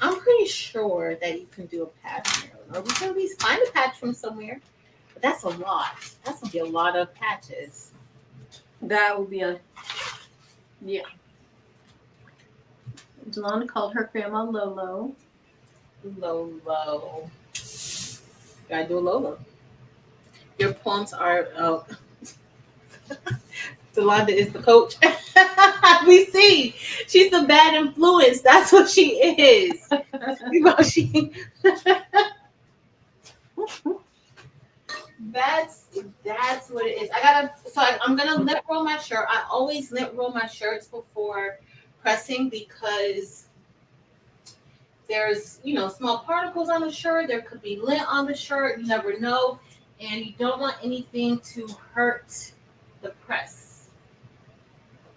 I'm pretty sure that you can do a patch, Marilyn, or we can at least find a patch from somewhere. But that's a lot. That's gonna be a lot of patches. That would be yeah. Delana called her grandma Lolo. Lolo. Gotta do a Lolo. Your poems are. Oh. Delonda is the coach. We see. She's the bad influence. That's what she is. That's what it is. I'm gonna lint roll my shirt. I always lint roll my shirts before pressing because there's small particles on the shirt. There could be lint on the shirt. You never know, and you don't want anything to hurt the press.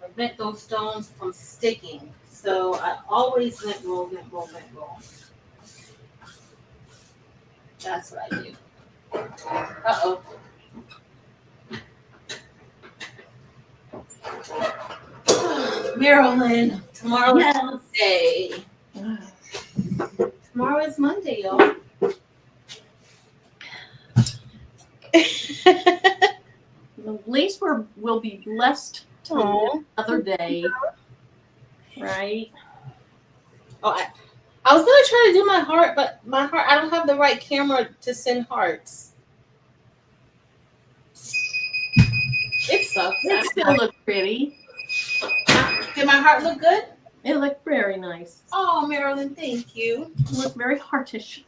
Prevent those stones from sticking. So I always lint roll. That's what I do. Uh-oh. Marilyn, tomorrow is Monday. Tomorrow is Monday, y'all. At least we'll be blessed to live another day, right? Oh, I was gonna try to do my heart, but my heart, I don't have the right camera to send hearts. It sucks. It still looks pretty. Did my heart look good? It looked very nice. Oh, Marilyn, thank you. It looked very heartish.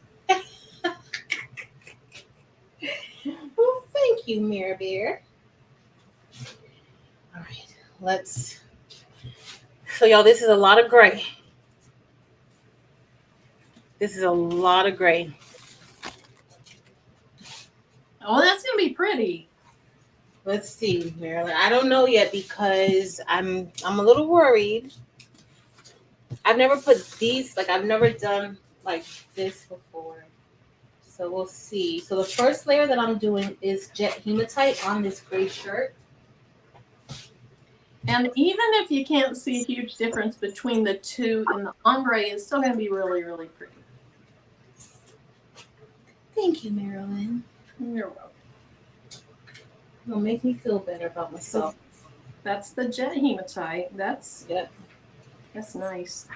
Well, thank you, Mirror Bear. All right, so y'all, this is a lot of gray. Oh, that's gonna be pretty. Let's see, Marilyn. I don't know yet because I'm a little worried. I've never put these, I've never done like this before. So we'll see. So the first layer that I'm doing is jet hematite on this gray shirt. And even if you can't see a huge difference between the two and the ombre, it's still going to be really, really pretty. Thank you, Marilyn. You're welcome. It'll make me feel better about myself. That's the jet hematite. Yep. That's nice.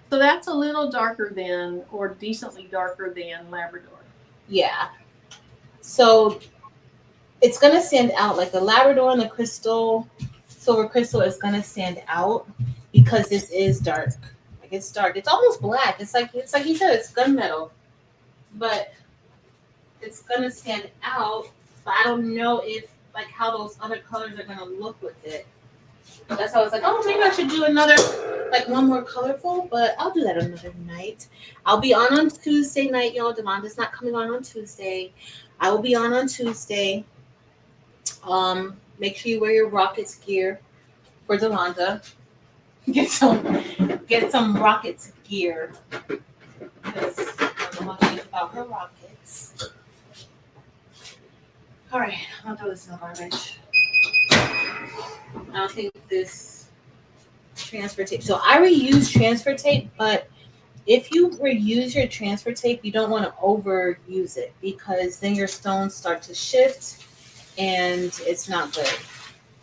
So that's a little darker than, or decently darker than Labrador. Yeah. So it's going to stand out. Like the Labrador and the crystal, silver crystal is going to stand out because this is dark. Like it's dark. It's almost black. It's like you said, it's gunmetal. But it's going to stand out. But I don't know how those other colors are going to look with it. That's how I was like, oh, maybe I should do another, one more colorful, but I'll do that another night. I'll be on Tuesday night, y'all. Demonda's not coming on Tuesday. I will be on Tuesday. Make sure you wear your Rockets gear for Delonda. Get some Rockets gear because I'm talking about her Rockets. All right, I'll throw this in the garbage. I'll take this transfer tape. So I reuse transfer tape, but if you reuse your transfer tape, you don't want to overuse it because then your stones start to shift and it's not good.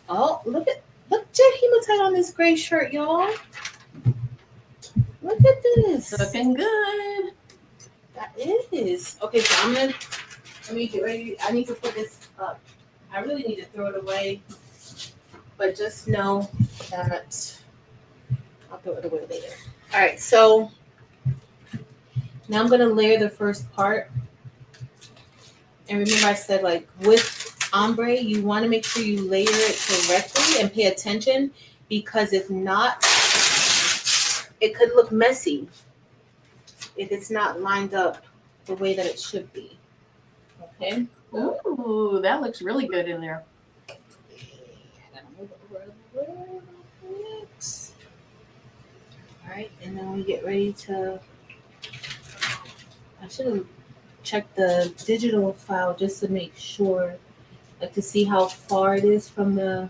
Oh, look jet hematite on this gray shirt, y'all. Look at this. Looking good. That is. Okay, so let me get ready. I need to put this up. I really need to throw it away. But just know that I'll throw it away later. All right, so now I'm going to layer the first part. And remember I said with ombre, you want to make sure you layer it correctly and pay attention because if not, it could look messy. if it's not lined up the way that it should be. Okay. Ooh, that looks really good in there. I gotta move it over a little bit. All right, and then we get ready to. I should have checked the digital file just to make sure, like to see how far it is from the.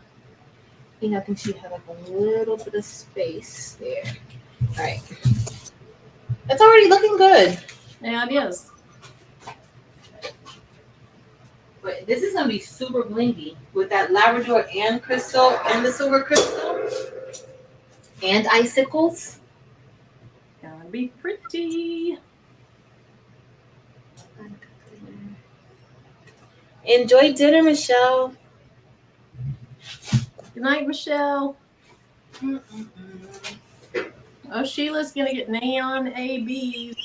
I think she had like a little bit of space there. All right, that's already looking good. Yeah, it is. But this is gonna be super blingy with that Labrador and crystal and the silver crystal and icicles. Gonna be pretty. Enjoy dinner, Michelle. Good night, Michelle. Mm-mm-mm. Oh, Sheila's gonna get neon ABs.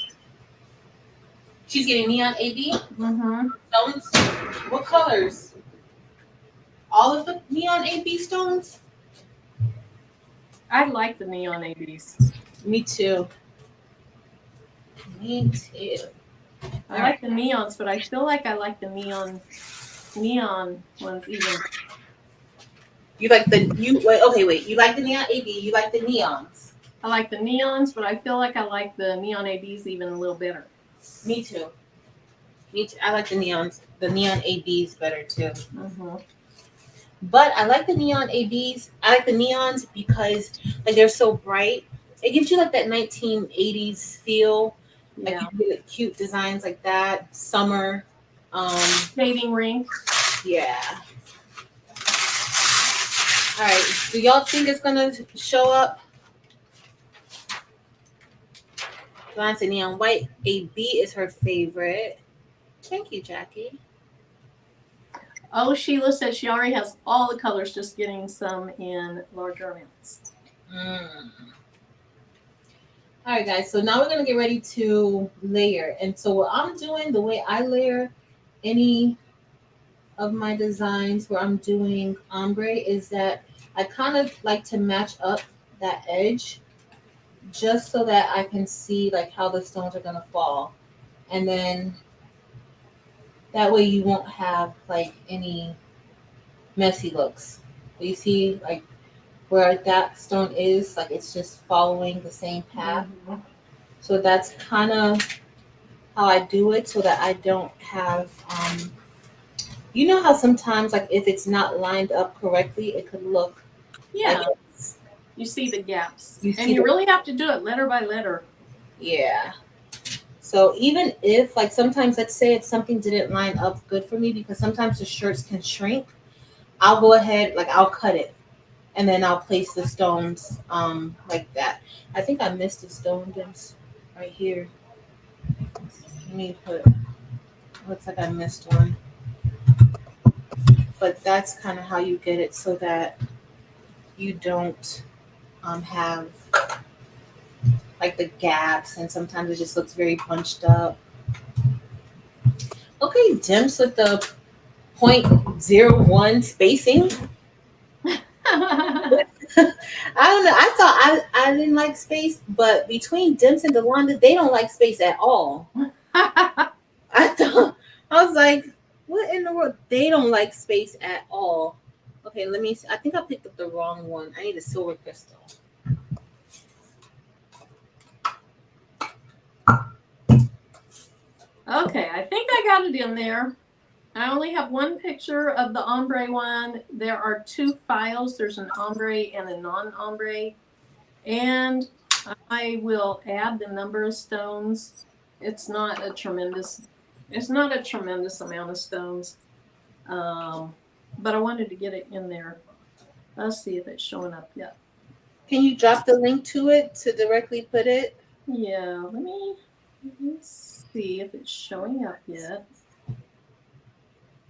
She's getting neon AB Mm-hmm. stones. What colors? All of the neon AB stones? I like the neon ABs. Me too. Me too. I like the neons, but I feel like I like the neon ones even. You like the you wait, okay, wait. You like the neon AB, you like the neons. I like the neons, but I feel like I like the neon ABs even a little better. Me too. Me too. I like the neons, the neon ABs better too. Mm-hmm. But I like the neon ABs. I like the neons because like they're so bright. It gives you like that 1980s feel. Like Yeah. you get cute designs like that. Summer. Dating ring. Yeah. All right. Do y'all think it's gonna show up? Joanne said neon white. AB is her favorite. Thank you, Jackie. Oh, Sheila said she already has all the colors, just getting some in larger amounts. All right, guys. So now we're gonna get ready to layer. And so what I'm doing, the way I layer any of my designs where I'm doing ombre is that I kind of like to match up that edge just so that I can see like how the stones are gonna fall. And then that way you won't have like any messy looks. You see like where that stone is, like it's just following the same path. Mm-hmm. So that's kind of how I do it so that I don't have you know how sometimes like if it's not lined up correctly it could look Yeah. like You see the gaps. You And see you the- really have to do it letter by letter. yeah. So even if like sometimes let's say if something didn't line up good for me because sometimes the shirts can shrink, I'll go ahead like I'll cut it and then I'll place the stones like that. I think I missed the stone gems right here. Let me put looks like I missed one. But that's kind of how you get it so that you don't have like the gaps and sometimes it just looks very bunched up. Okay, Dimps with the 0.01 spacing. I don't know. I thought I didn't like space, but between Dimps and Delonda, they don't like space at all. I thought I was like, what in the world? They don't like space at all. Okay, let me. I think I picked up the wrong one. I need a silver crystal. Okay, I think I got it in there. I only have one picture of the ombre one. There are two files. There's an ombre and a non-ombre. And I will add the number of stones. It's not a tremendous amount of stones. But I wanted to get it in there. Let's see if it's showing up yet. Can you drop the link to it to directly put it? Yeah, let me see if it's showing up yet.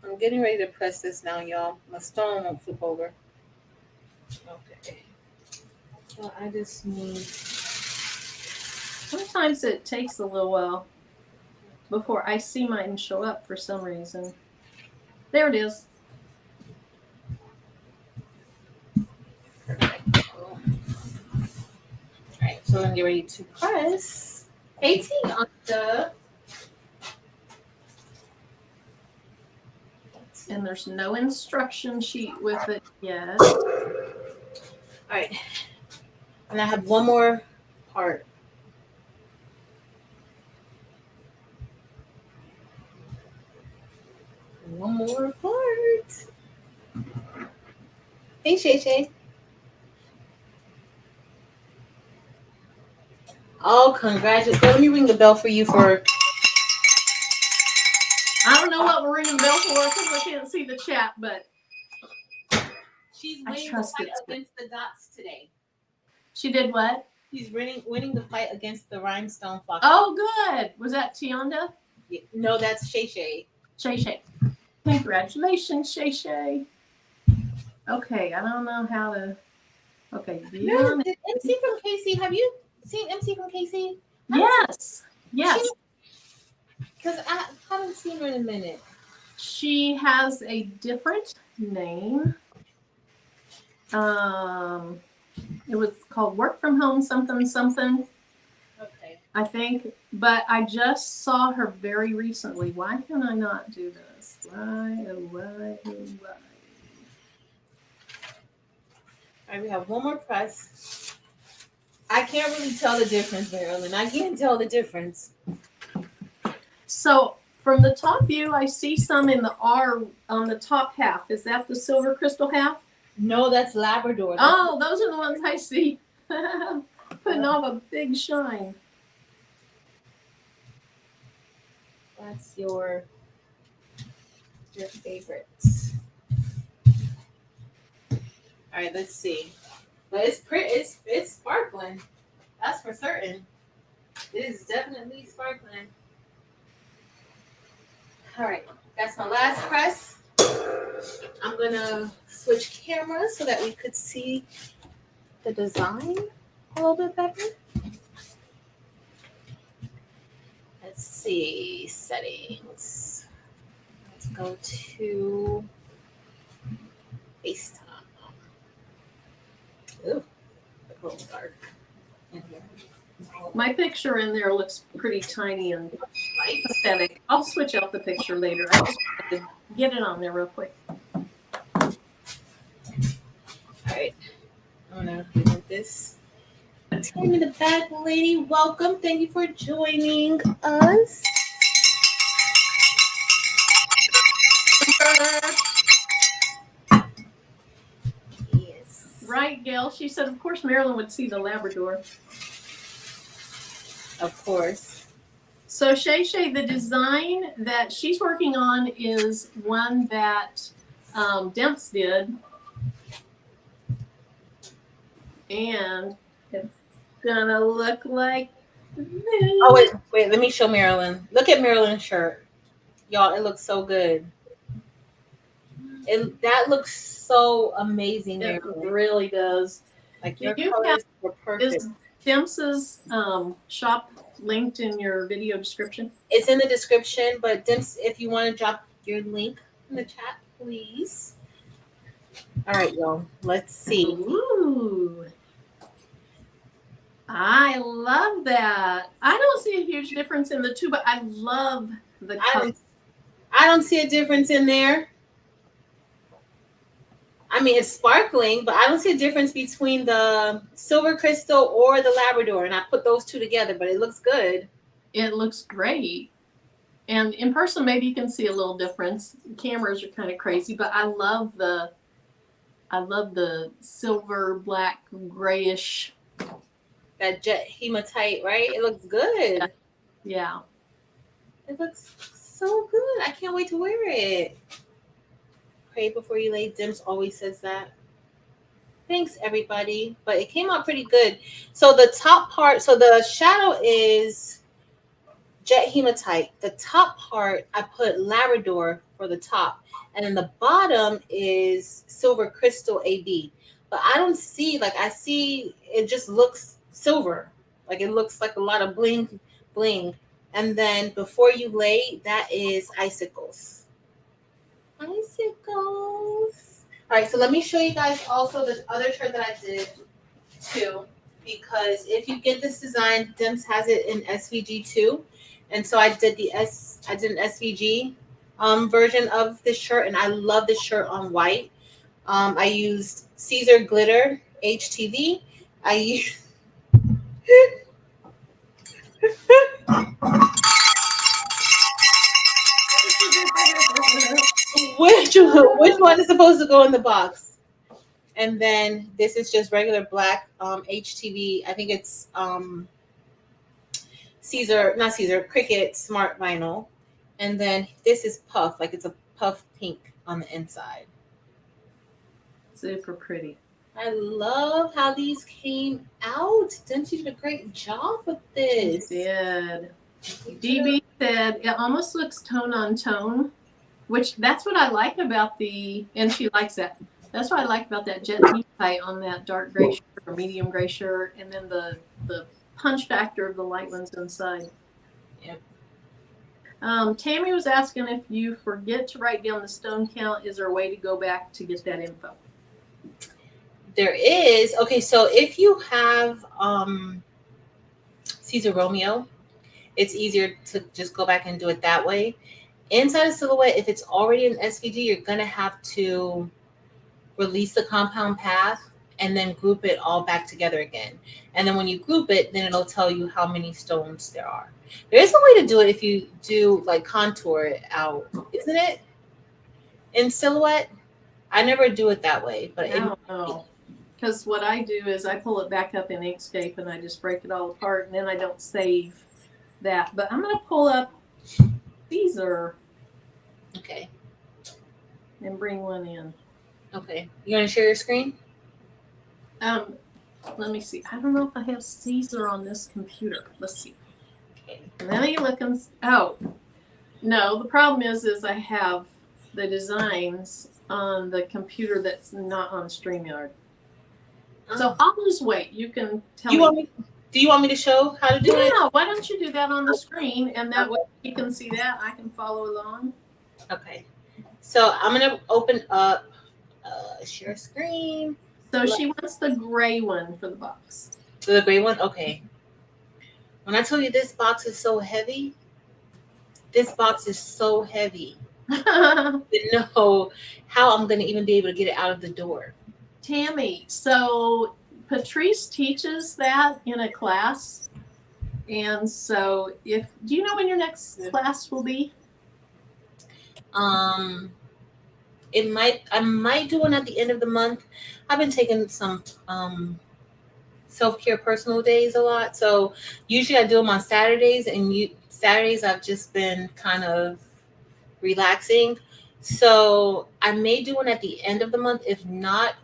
I'm getting ready to press this now, y'all. My stone won't flip over. Okay. So I just need. Sometimes it takes a little while before I see mine show up for some reason. There it is. Alright, so I'm getting ready to press. Hey, Tiana. And there's no instruction sheet with it yet. All right. And I have one more part. One more part. Hey, Shay Shay. Oh, congratulations. Let me ring the bell for you for. I don't know what we're ringing the bell for because I can't see the chat, but She's I winning the trust fight it's good. against the dots today. She did what? She's winning the fight against the Rhinestone fox. Oh, good. Was that Tionda? No, that's Shay Shay. Shay Shay. Congratulations, Shay Shay. Okay, I don't know how to. Okay, No, did MC from KC? Have you seen MC from KC? Yes. Yes. Because I haven't seen her in a minute. She has a different name. It was called Work From Home something something. Okay. I think, but I just saw her very recently. Why can I not do this? Why? All right, we have one more press. I can't really tell the difference, Marilyn. I can't tell the difference. So from the top view, I see some in the R on the top half. Is that the silver crystal half? No, that's Labrador. Oh, those are the ones I see. Putting off a big shine. That's your favorite. All right, let's see. But it's pretty. It's sparkling. That's for certain. It is definitely sparkling. All right, that's my last press. I'm gonna switch cameras so that we could see the design a little bit better. Let's see, settings. Let's go to FaceTime. Ooh, a little dark in here. My picture in there looks pretty tiny and Right. pathetic. I'll switch out the picture later. I just wanted to get it on there real quick. All right. I'm gonna move this. Tammy the Bad Lady, welcome. Thank you for joining us. Yes. Right, Gail? She said, of course, Marilyn would see the Labrador. Of course. So Shay Shay, the design that she's working on is one that Demps did. And it's gonna look like this. Oh, wait, let me show Marilyn. Look at Marilyn's shirt. Y'all, it looks so good. That looks so amazing, It Marilyn. really does. Like your colors were perfect. Is Demps's shop linked in your video description? It's in the description, but Demps, if you want to drop your link in the chat, please. All right, y'all. Let's see. Ooh. I love that. I don't see a huge difference in the two, but I love the color. I don't see a difference in there. I mean, it's sparkling, but I don't see a difference between the silver crystal or the Labrador. And I put those two together, but it looks good. It looks great. And in person, maybe you can see a little difference. Cameras are kind of crazy, but I love the silver, black, grayish. That jet hematite, right? It looks good. Yeah. It looks so good. I can't wait to wear it. Pray before you lay. Dims always says that. Thanks, everybody. But it came out pretty good. So the top part, so the shadow is jet hematite. The top part, I put Labrador for the top. And then the bottom is silver crystal AB. But I don't see, I see, it just looks silver. Like it looks like a lot of bling. And then before you lay, that is icicles. Icicles. All right, so let me show you guys also the other shirt that I did too. because if you get this design, Dims has it in SVG too, and so I did an SVG version of this shirt, and I love this shirt on white. I used Caesar glitter HTV. I used which one is supposed to go in the box, and then this is just regular black HTV. I think it's Caesar, not Caesar, Cricket Smart Vinyl. And then this is puff, like it's a puff pink on the inside. Super pretty. I love how these came out. Didn't you do a great job with this? She did. DB said it almost looks tone on tone, which that's what I like about and she likes that. That's what I like about that jet tie on that dark gray shirt or medium gray shirt, and then the punch factor of the light ones inside. Yep. Tammy was asking if you forget to write down the stone count, is there a way to go back to get that info? There is. Okay, so if you have Caesar Romeo, it's easier to just go back and do it that way. Inside a silhouette, if it's already an SVG, you're going to have to release the compound path and then group it all back together again. And then when you group it, then it'll tell you how many stones there are. There is a way to do it if you do like contour it out, isn't it? In silhouette? I never do it that way, but I don't know. Because what I do is I pull it back up in Inkscape and I just break it all apart, and then I don't save that. But I'm going to pull up Caesar. Okay. And bring one in. Okay. You want to share your screen? Let me see. I don't know if I have Caesar on this computer. Let's see. Okay. And then you look and no, the problem is I have the designs on the computer that's not on StreamYard. So I'll just wait. You can tell me. Do you want me to show how to do it? No, why don't you do that on the screen, and that way you can see that. I can follow along. Okay. So I'm going to open up share screen. So she wants the gray one for the box. So the gray one? Okay. When I tell you this box is so heavy, this box is so heavy. I don't know how I'm going to even be able to get it out of the door. Tammy, so Patrice teaches that in a class. And so do you know when your next class will be? I might do one at the end of the month. I've been taking some self-care personal days a lot. So usually I do them on Saturdays, and Saturdays I've just been kind of relaxing. So I may do one at the end of the month. If not,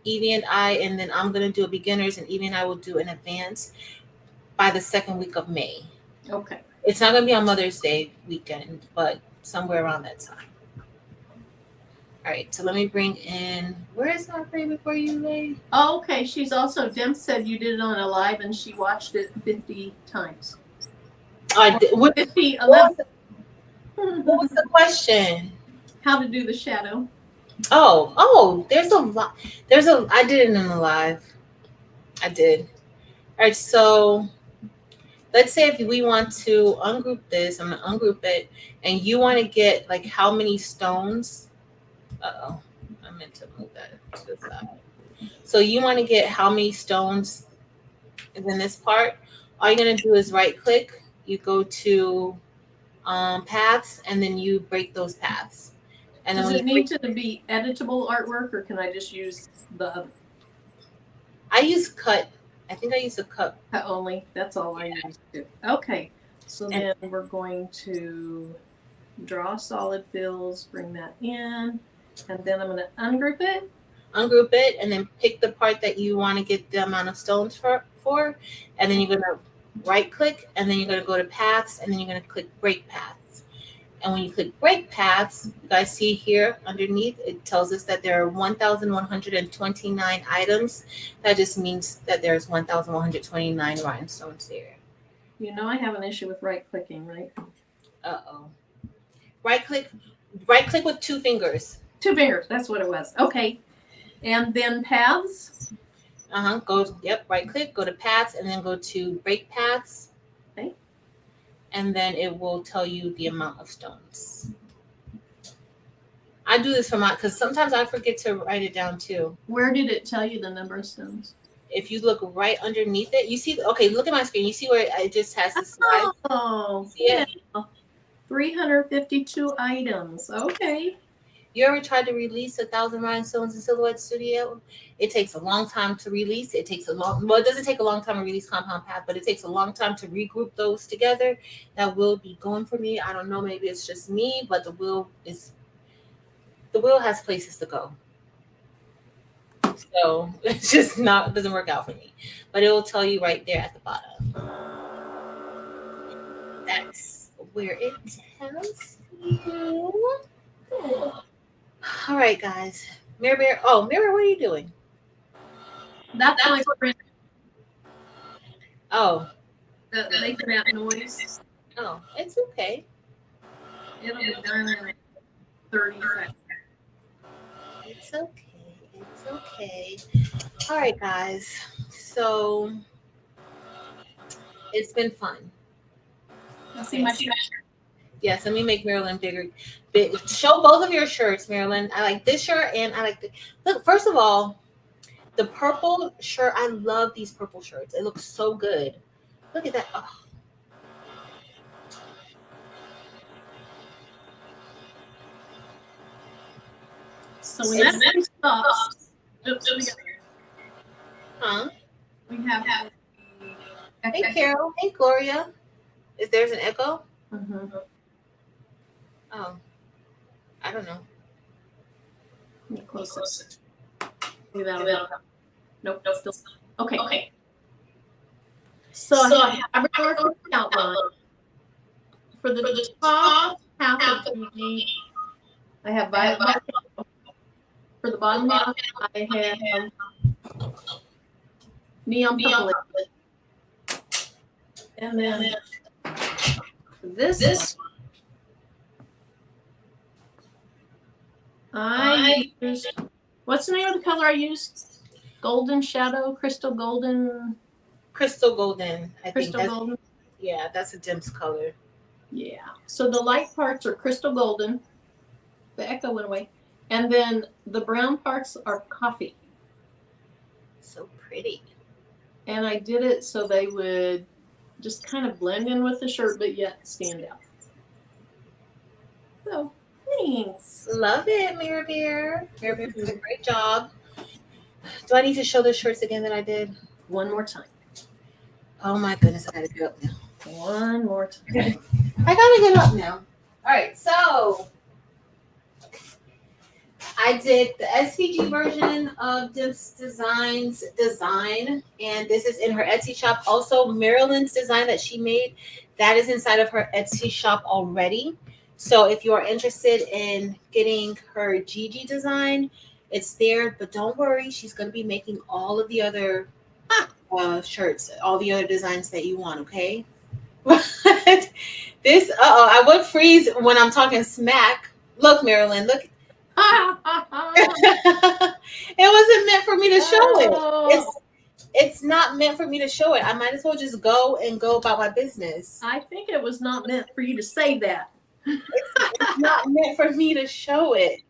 Evie and then I'm going to do a beginners, and Evie and I will do an advance by the second week of May. Okay. It's not going to be on Mother's Day weekend, but somewhere around that time. All right, so let me bring in, where is my pray before you lay? Oh, okay. She's also, Dem said you did it on a live and she watched it 50 times. I did. 50, 11. What was the question? How to do the shadow. Oh, there's a lot. I did it in a live. I did. All right, so let's say if we want to ungroup this, I'm going to ungroup it, and you want to get like how many stones. Uh-oh, I meant to move that to the side. So you want to get how many stones in this part. All you're going to do is right click. You go to paths, and then you break those paths. And does it need to be editable artwork, or can I just use the other? I use cut. I think I use a cut. Cut only. That's all I use too. Okay. So then we're going to draw solid fills, bring that in, and then I'm going to ungroup it. Ungroup it, and then pick the part that you want to get the amount of stones for, and then you're going to right click, and then you're going to go to paths, and then you're going to click break paths. And when you click break paths, you guys see here underneath, it tells us that there are 1,129 items. That just means that there's 1,129 rhinestones there. You know I have an issue with right clicking, right? Uh-oh. Right click with 2 fingers. 2 fingers, that's what it was. Okay. And then paths? Go, yep, right click, go to paths, and then go to break paths. Okay. And then it will tell you the amount of stones. I do this for my, because sometimes I forget to write it down too. Where did it tell you the number of stones? If you look right underneath it, you see, okay, look at my screen. You see where it just has the slide? Oh, See it? yeah. 352 items. Okay. You ever tried to release 1,000 Rhinestones in Silhouette Studio? It takes a long time to release. It takes a long, well, it doesn't take a long time to release Compound Path, but it takes a long time to regroup those together. That will be going for me. I don't know, maybe it's just me, but the wheel has places to go. So it's just not, it doesn't work out for me. But it will tell you right there at the bottom. That's where it tells you. All right, guys. Mirror Bear. Oh, Mirror, what are you doing? That's my friend Oh, making that noise. oh, it's okay. It'll be done in 30 seconds. It's okay. It's okay. All right, guys. So it's been fun. I'll see my shirt. Yes, let me make Marilyn bigger. Show both of your shirts, Marilyn. I like this shirt and I like the look. First of all, the purple shirt. I love these purple shirts. It looks so good. Look at that. Oh, So when that thing stops, huh? we have. Hey, Carol. Hey, Gloria. Is there's an echo? Mm-hmm. Oh, I don't know. Get closer. See that? Nope. Still. Okay. So I have a outline for the top half of the. I have violet. For the bottom half, I have neon purple. And then this I used, what's the name of the color I used? Golden Shadow, Crystal Golden. Crystal Golden. I think Crystal Golden. Yeah, that's a Dim's color. Yeah. So the light parts are Crystal Golden. The echo went away. And then the brown parts are coffee. So pretty. And I did it so they would just kind of blend in with the shirt, but yet stand out. So, thanks. Love it, Mirror Bear. Mirror Bear did a great job. Do I need to show the shirts again that I did? One more time. Oh my goodness, I gotta get up now. One more time. I gotta get up now. All right, so I did the SVG version of Dim's design, and this is in her Etsy shop. Also, Marilyn's design that she made, that is inside of her Etsy shop already. So if you are interested in getting her Gigi design, it's there. But don't worry, she's going to be making all of the other shirts, all the other designs that you want, okay? This, I would freeze when I'm talking smack. Look, Marilyn, look. It wasn't meant for me to show it. It's not meant for me to show it. I might as well just go about my business. I think it was not meant for you to say that. It's not meant for me to show it.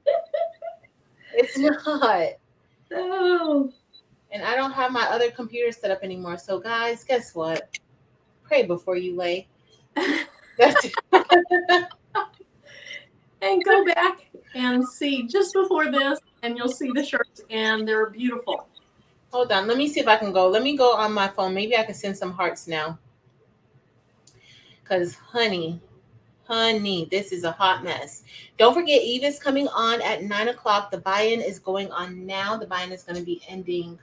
It's not. Oh. And I don't have my other computer set up anymore. So guys, guess what? Pray before you lay. That's it. And go back and see just before this, and you'll see the shirts, and they're beautiful. Hold on. Let me see if I can go. Let me go on my phone. Maybe I can send some hearts now. Because, honey, this is a hot mess. Don't forget, Eve is coming on at 9 o'clock. The buy-in is going on now. The buy-in is going to be ending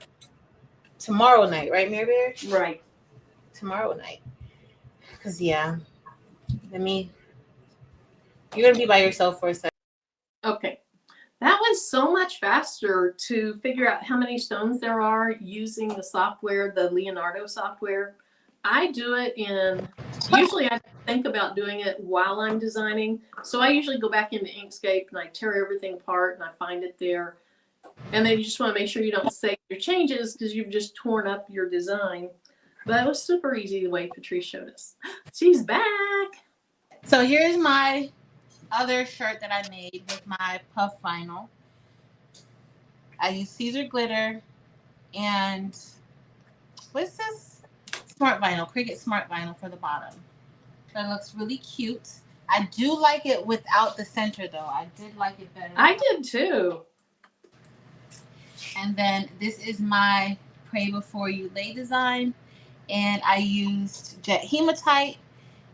tomorrow night. Right, Mary Bear? Right. Tomorrow night. Because, yeah. You're going to be by yourself for a second. Okay. That was so much faster to figure out how many stones there are using the software, the Leonardo software. I do it usually I think about doing it while I'm designing. So I usually go back into Inkscape and I tear everything apart and I find it there. And then you just want to make sure you don't save your changes because you've just torn up your design. But it was super easy the way Patrice showed us. She's back. So here's my other shirt that I made with my puff vinyl. I used Caesar glitter and what's this? Smart vinyl, Cricut Smart vinyl for the bottom. That looks really cute. I do like it without the center though. I did like it better. I did too. And then this is my Pray Before You Lay design. And I used jet hematite.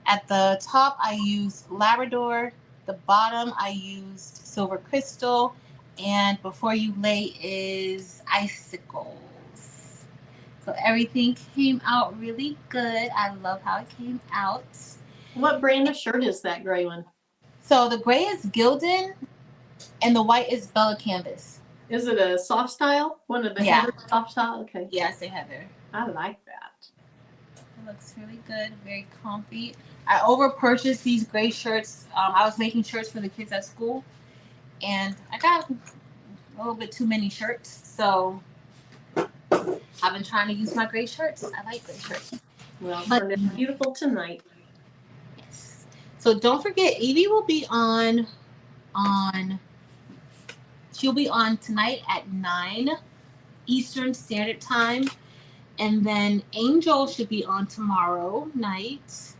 At the top, I used Labrador. The bottom, I used silver crystal. And Before You Lay is icicles. So everything came out really good. I love how it came out. What brand of shirt is that gray one? So the gray is Gildan and the white is Bella Canvas. Is it a soft style? One of the Heather soft style? Okay. Yeah, I say Heather. I like that. It looks really good, very comfy. I over purchased these gray shirts. I was making shirts for the kids at school, and I got a little bit too many shirts. So I've been trying to use my gray shirts. I like gray shirts. Well, turned out beautiful tonight. Yes. So don't forget, Evie will be on. She'll be on tonight at 9 Eastern Standard Time. And then Angel should be on tomorrow night.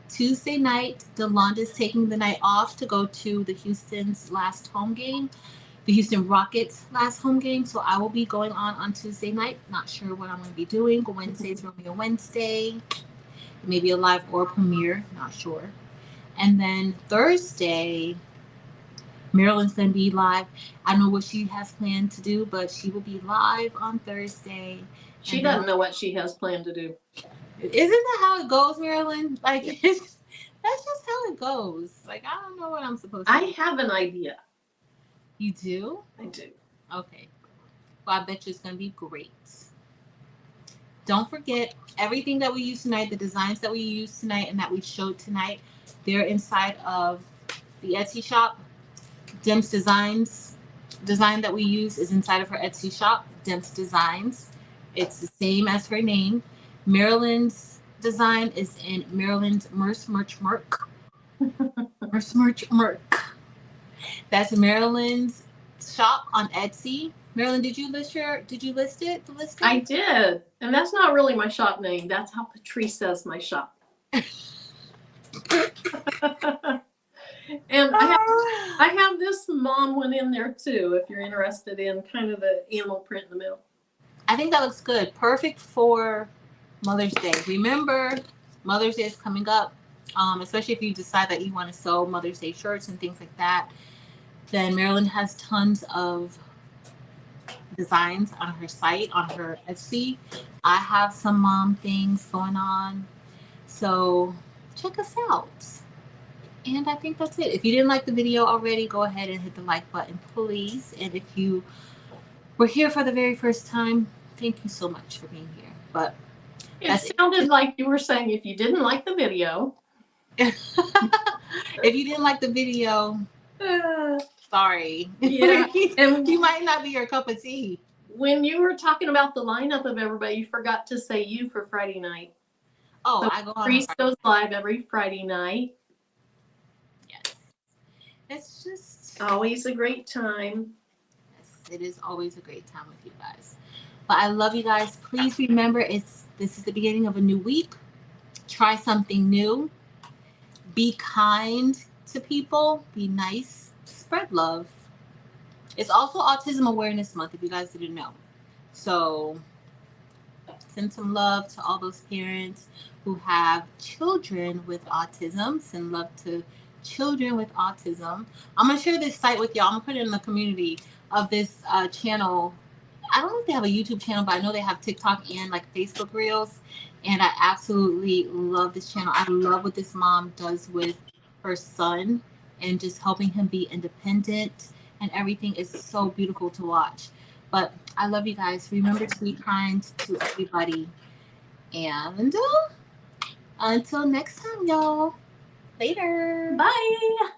Tuesday night, Delonda's taking the night off to go to the Houston's last home game. The Houston Rockets' last home game. So I will be going on Tuesday night. Not sure what I'm going to be doing. Wednesday's going to be a Wednesday. Maybe a live or premiere. Not sure. And then Thursday, Marilyn's going to be live. I don't know what she has planned to do, but she will be live on Thursday. She doesn't know what she has planned to do. Isn't that how it goes, Marilyn? Like, that's just how it goes. Like, I don't know what I'm supposed to do. I have an idea. You do? I do. Okay. Well, I bet you it's going to be great. Don't forget, everything that we use tonight, the designs that we used tonight and that we showed tonight, they're inside of the Etsy shop. Dim's design that we use is inside of her Etsy shop, Dim's Designs. It's the same as her name. Marilyn's design is in Marilyn's Merch. That's Marilyn's shop on Etsy. Marilyn, did you list it? The listing? I did. And that's not really my shop name. That's how Patrice says my shop. And I have this mom one in there too, if you're interested in kind of the animal print in the middle. I think that looks good. Perfect for Mother's Day. Remember, Mother's Day is coming up, especially if you decide that you want to sew Mother's Day shirts and things like that. Then Marilyn has tons of designs on her site, on her Etsy. I have some mom things going on. So check us out. And I think that's it. If you didn't like the video already, go ahead and hit the like button, please. And if you were here for the very first time, thank you so much for being here. But it sounded like you were saying if you didn't like the video. If you didn't like the video, sorry. Yeah. And you might not be your cup of tea. When you were talking about the lineup of everybody, you forgot to say you for Friday night. Oh, so I go on. Patrice goes live every Friday night. Yes. It's just always a great time. Yes, it is always a great time with you guys. But I love you guys. Please remember, this is the beginning of a new week. Try something new. Be kind to people. Be nice. Spread love. It's also Autism Awareness Month, if you guys didn't know. So send some love to all those parents who have children with autism. Send love to children with autism. I'm going to share this site with y'all. I'm going to put it in the community of this channel. I don't know if they have a YouTube channel, but I know they have TikTok and like Facebook Reels. And I absolutely love this channel. I love what this mom does with her son and just helping him be independent, and everything is so beautiful to watch. But I love you guys. Remember to be kind to everybody. And until next time, y'all. Later. Bye.